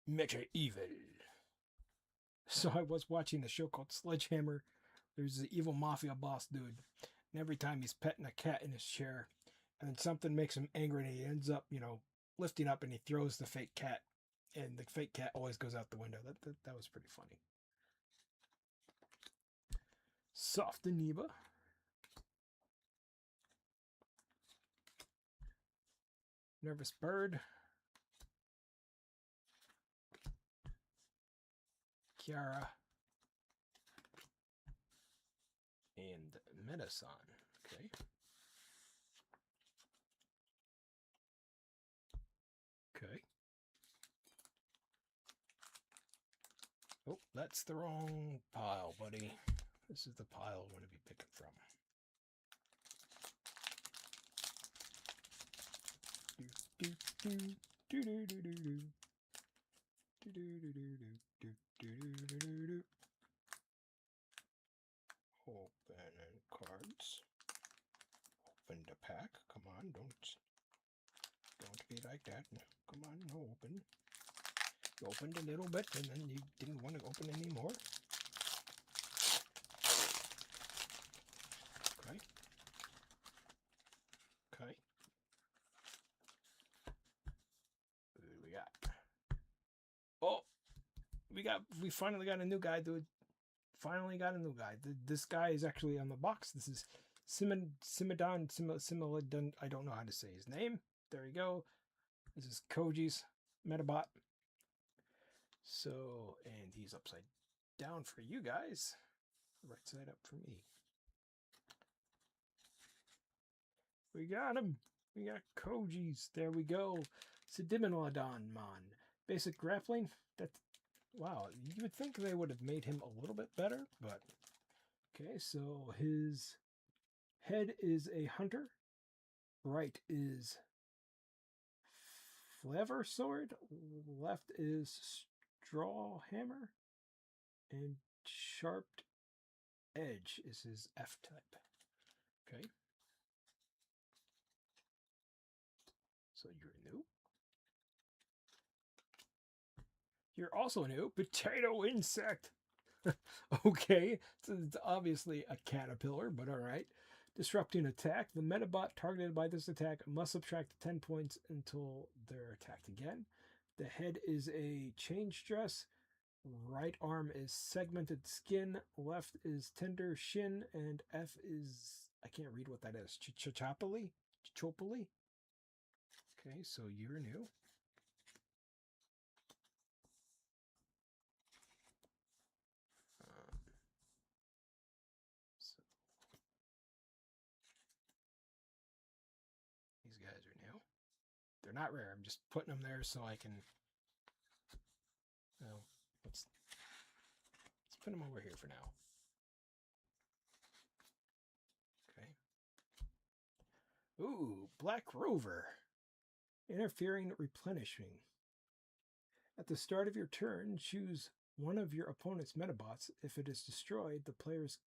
Medieval. So I was watching a show called Sledgehammer. There's the evil mafia boss dude. And every time he's petting a cat in his chair, and then something makes him angry and he ends up, lifting up and he throws the fake cat. And the fake cat always goes out the window. That was pretty funny. Soft Amoeba. Nervous Bird. Kiara. And Medason. Okay. Okay. Oh, that's the wrong pile, buddy. This is the pile I'm going to be picking from. Open cards. Open the pack. Come on, don't be like that. Come on, open. You opened a little bit and then you didn't want to open anymore. Okay. Okay. What do we got? Oh, we finally got a new guy, dude. Finally got a new guy. This guy is actually on the box. This is Simidon. I don't know how to say his name. There we go. This is Koji's Medabot. So, and he's upside down for you guys. Right side up for me. We got him. We got Koji's. There we go. Sedimenodon Mon. Basic grappling. That's, wow. You would think they would have made him a little bit better, but okay. So his head is a hunter. Right is Flavor Sword. Left is Straw Hammer. And Sharped Edge is his F type. Okay. So you're new. You're also new. Potato Insect. Okay. So it's obviously a caterpillar, but alright. Disrupting attack. The Medabot targeted by this attack must subtract 10 points until they're attacked again. The head is a change dress. Right arm is segmented skin. Left is tender shin. And F is, I can't read what that is. Chopoli? Okay, so you're new. They're not rare. I'm just putting them there so I can. Well, let's put them over here for now. Okay. Ooh, Black Rover. Interfering replenishing. At the start of your turn, choose one of your opponent's Medabots. If it is destroyed, the players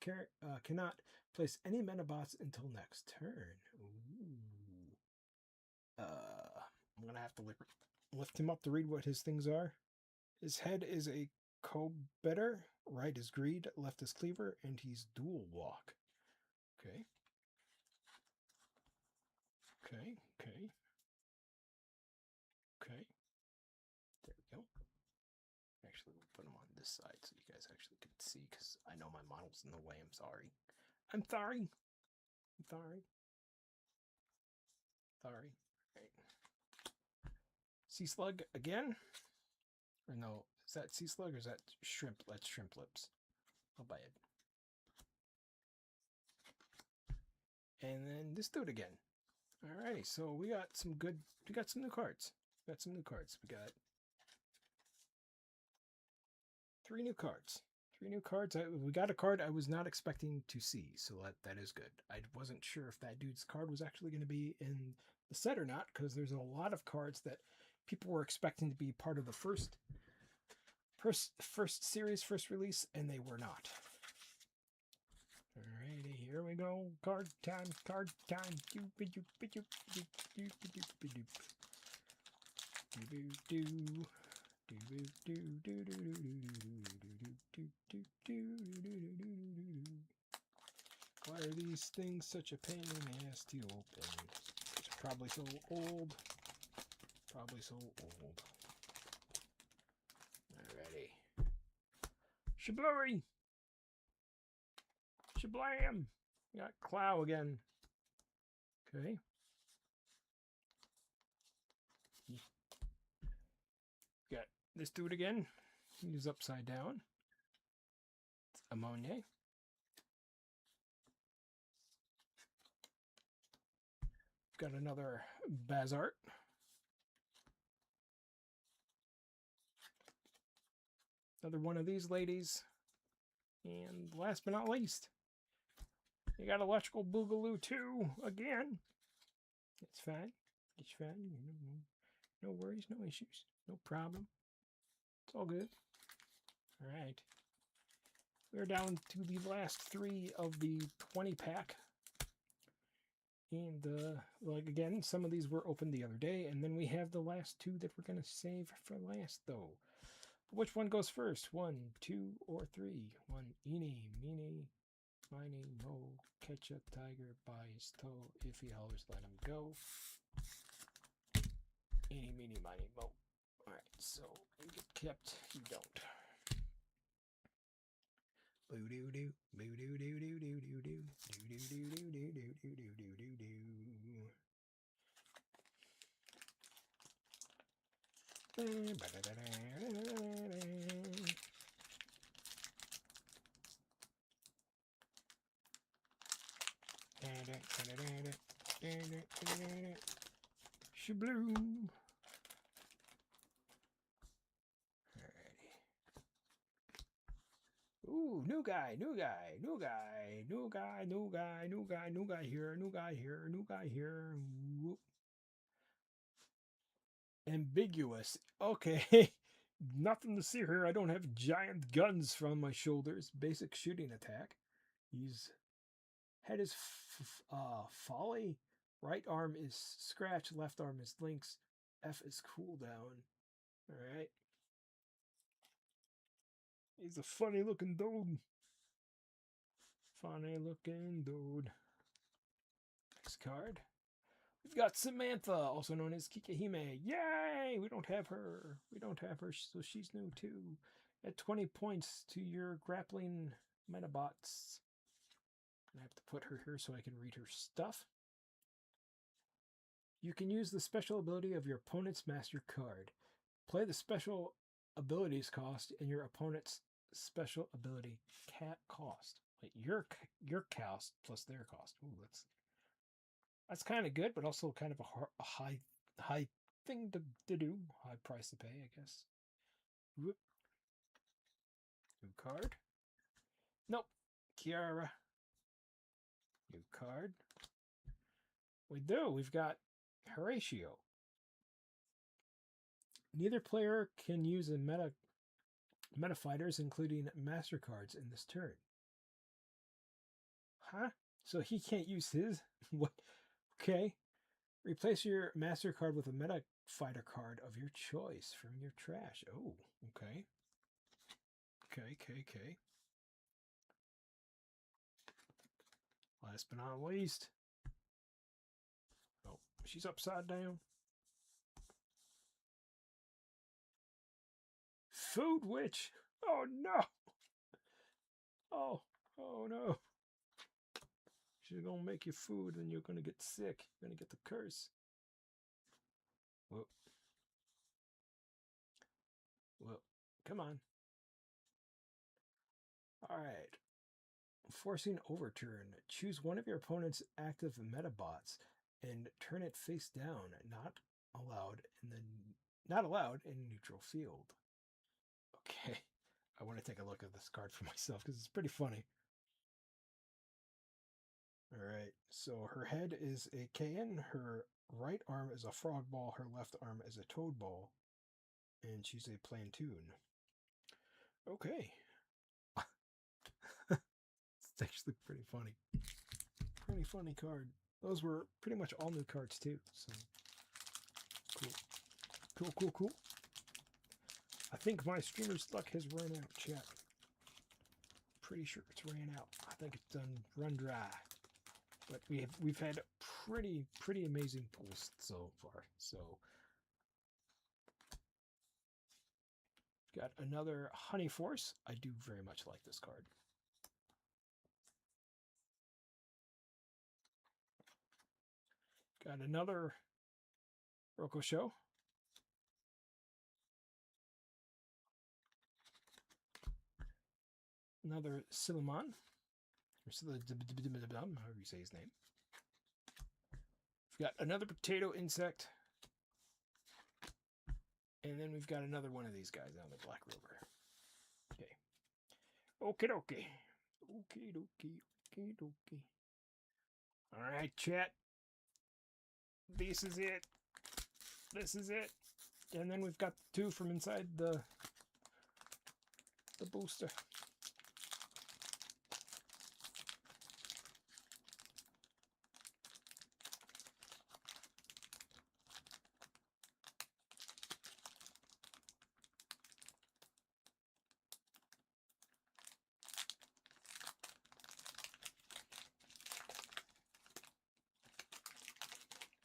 cannot place any Medabots until next turn. Ooh. I'm going to have to lift him up to read what his things are. His head is a Cobetter, right is Greed, left is Cleaver, and he's Dual Walk. Okay. Okay. There we go. Actually, we'll put them on this side so you guys actually can see, because I know my model's in the way. I'm sorry. Right. Sea Slug again? Or no, is that Sea Slug or is that Shrimp? That's Shrimp Lips. I'll buy it. And then this dude again. Alrighty, so we got some new cards. We got 3 new cards. We got a card I was not expecting to see, so that is good. I wasn't sure if that dude's card was actually going to be in the set or not, because there's a lot of cards that people were expecting to be part of the first series, first release, and they were not. Alrighty, here we go. Card time. Why are these things such a pain in the ass to open? It's probably so old. Alrighty. Shablurry! Shablam! Got Clow again. Okay. Got this dude again. He's upside down. It's Ammonia. Got another Bazart. Another one of these ladies. And last but not least, you got Electrical Boogaloo 2 again. It's fine. No worries, no issues, no problem. It's all good. Alright. We're down to the last 3 of the 20 pack. And, like, again, some of these were opened the other day. And then we have the last 2 that we're going to save for last, though. But which one goes first? 1, 2, or 3? 1, eeny, meeny, miny, mo, catch a tiger by his toe. If he hollers, let him go. Eeny, meeny, miny, mo. Alright, so you get kept, you don't. Boo doo doo, boo doo doo doo doo doo doo, doo doo doo doo doo doo doo doo doo doo doo. Shabloom. Ooh, new guy here. Whoop. Ambiguous. Okay. Nothing to see here. I don't have giant guns from my shoulders. Basic shooting attack. His head is Folly. Right arm is Scratch. Left arm is Lynx. F is cooldown. Alright. He's a funny looking dude. Next card. We've got Samantha, also known as Kikahime. Yay! We don't have her, so she's new too. Add 20 points to your grappling Medabots. I have to put her here so I can read her stuff. You can use the special ability of your opponent's master card. Play the special abilities cost and your opponent's special ability cost. Wait, your cost plus their cost. Ooh, that's kind of good, but also kind of a high thing to do. High price to pay, I guess. Whoop. New card. Nope. Kiara. New card. We do. We've got Horatio. Neither player can use a meta fighters, including master cards, in this turn. Huh? So he can't use his? What? Okay. Replace your master card with a meta fighter card of your choice from your trash. Oh, okay. Okay. Last but not least. Oh, she's upside down. Food witch. Oh no. Oh no. She's gonna make you food and you're gonna get sick. You're gonna get the curse. Whoa. Come on. Alright. Forcing overturn. Choose one of your opponent's active Medabots and turn it face down. Not allowed in neutral field. Okay. I want to take a look at this card for myself because it's pretty funny. Alright, so her head is a Kayan, her right arm is a frog ball, her left arm is a toad ball, and she's a plantoon. Okay. It's actually pretty funny. Pretty funny card. Those were pretty much all new cards too, so cool. I think my streamer's luck has run out, chat. Pretty sure it's ran out. I think it's done run dry. But we've had pretty amazing pulls so far. So got another Honey Force. I do very much like this card. Got another Rokusho. Another Silumon. Or however you say his name. We've got another potato insect. And then we've got another one of these guys down the Black Rover. Okay. Okie dokie. Alright, chat. This is it. And then we've got two from inside the booster.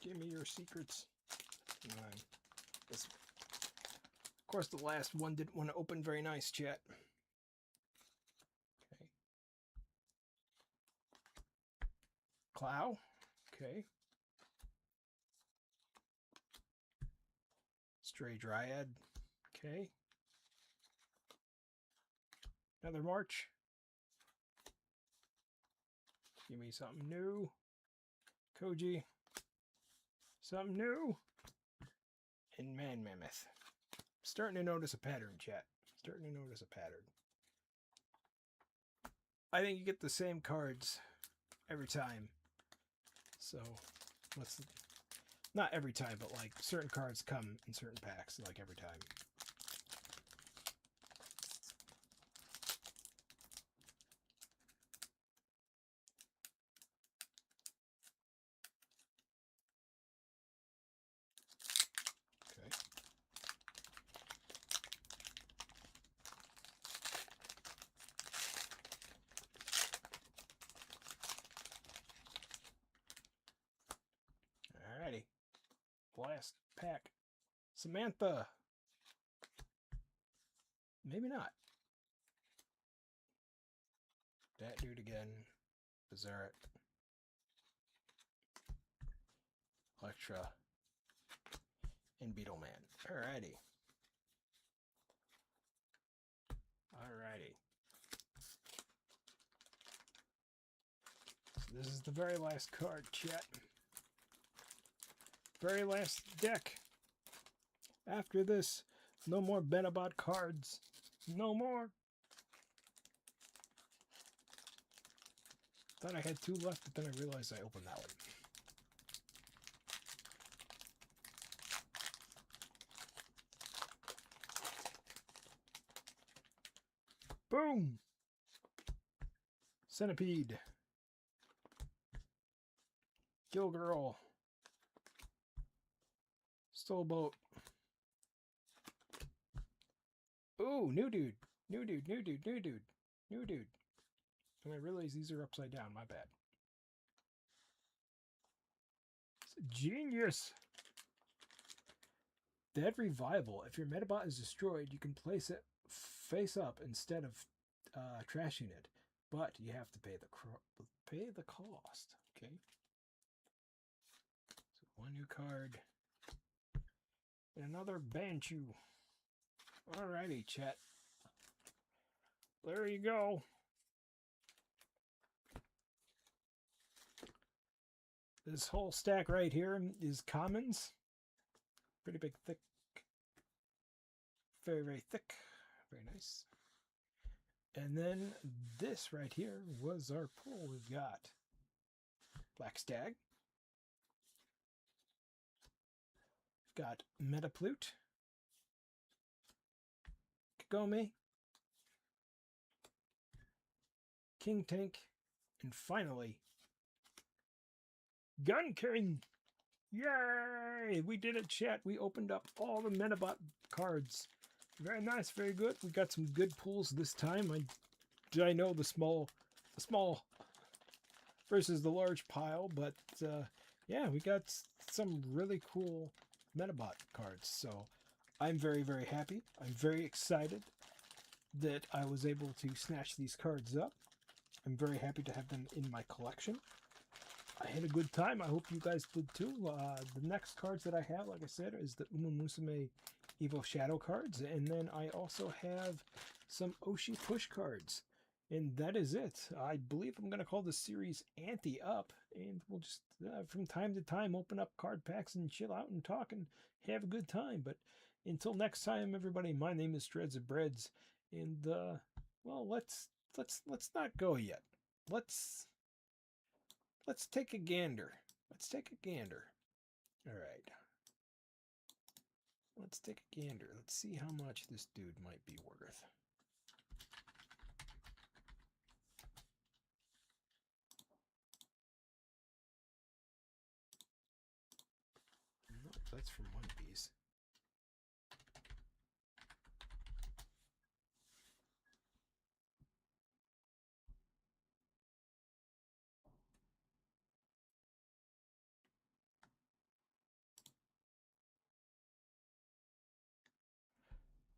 Give me your secrets. Of course, the last one didn't want to open very nice, chat. Okay. Clow. Okay. Stray Dryad. Okay. Another March. Give me something new. Koji. Something new. And Man Mammoth. Starting to notice a pattern, chat. I think you get the same cards every time. So, not every time, but like certain cards come in certain packs, like every time. Last pack. Samantha. Maybe not. That dude again. Berserk. Electra. And Beetleman. Alrighty. So this is the very last card, chat. Very last deck. After this, no more Medabot cards. No more. Thought I had 2 left, but then I realized I opened that one. Boom! Centipede. Kill Girl. Stowboat. Ooh, new dude. New dude, new dude, new dude. New dude. And I realize these are upside down. My bad. Genius! Dead Revival. If your Medabot is destroyed, you can place it face up instead of trashing it. But you have to pay the cost. Okay. So 1 new card. And another Banshee. Alrighty, chat. There you go. This whole stack right here is commons. Pretty big, thick. Very, very thick. Very nice. And then this right here was our pull. We've got Black Stag. We've got Medabots. Kagome. King Tank. And finally, Gun King. Yay! We did it, chat. We opened up all the Medabot cards. Very nice, very good. We got some good pulls this time. I know the small versus the large pile, but yeah, we got some really cool Medabot cards. So I'm very, very happy. I'm very excited that I was able to snatch these cards up. I'm very happy to have them in my collection. I had a good time. I hope you guys did too. The next cards that I have, like I said, is the Musume Evo Shadow cards. And then I also have some Oshi Push cards. And that is it. I believe I'm going to call this series Ante Up. And we'll just, from time to time, open up card packs and chill out and talk and have a good time. But until next time, everybody, my name is Dreads of Breads. And, well, let's not go yet. Let's take a gander. Let's take a gander. All right. Let's take a gander. Let's see how much this dude might be worth. No, that's from One Piece.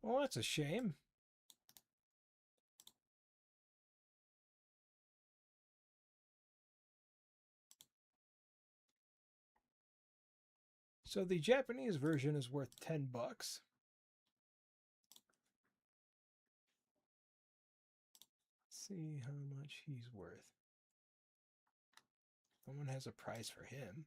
Well, that's a shame. So the Japanese version is worth $10. Let's see how much he's worth. Someone has a price for him.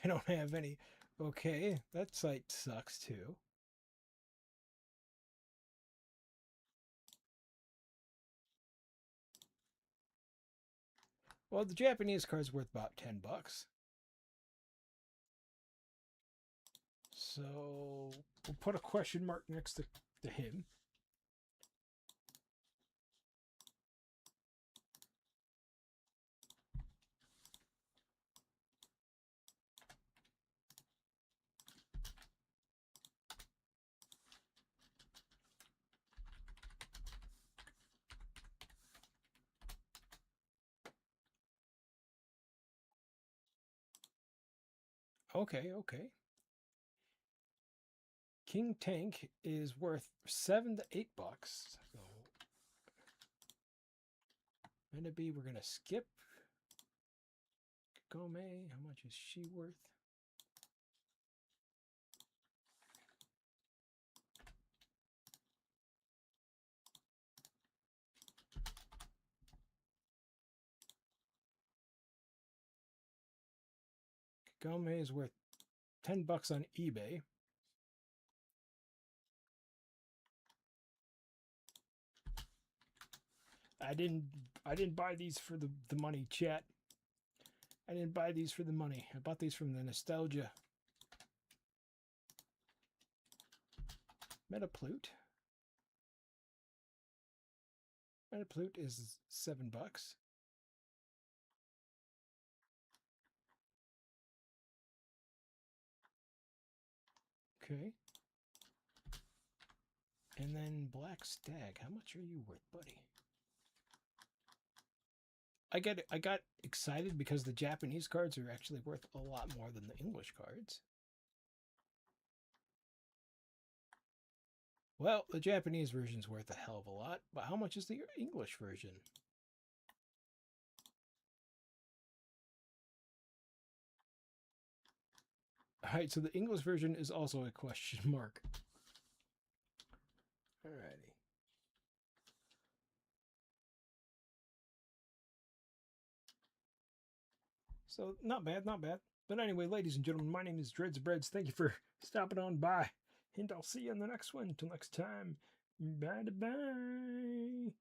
They don't have any. Okay, that site sucks too. Well, the Japanese card's worth about $10. So we'll put a question mark next to him. Okay, okay. King Tank is worth $7 to $8. So Medabots, we're going to skip. Kagome, how much is she worth? Kagome is worth $10 on eBay. I didn't buy these for the money, chat. I didn't buy these for the money. I bought these from the nostalgia. Medabots. Medabots is $7. Okay. And then Black Stag. How much are you worth, buddy? I got excited because the Japanese cards are actually worth a lot more than the English cards. Well, the Japanese version's worth a hell of a lot, but how much is the English version? Alright, so the English version is also a question mark. Alrighty. So, not bad, not bad. But anyway, ladies and gentlemen, my name is Dreads Breads. Thank you for stopping on by. And I'll see you in the next one. Until next time, bye-bye.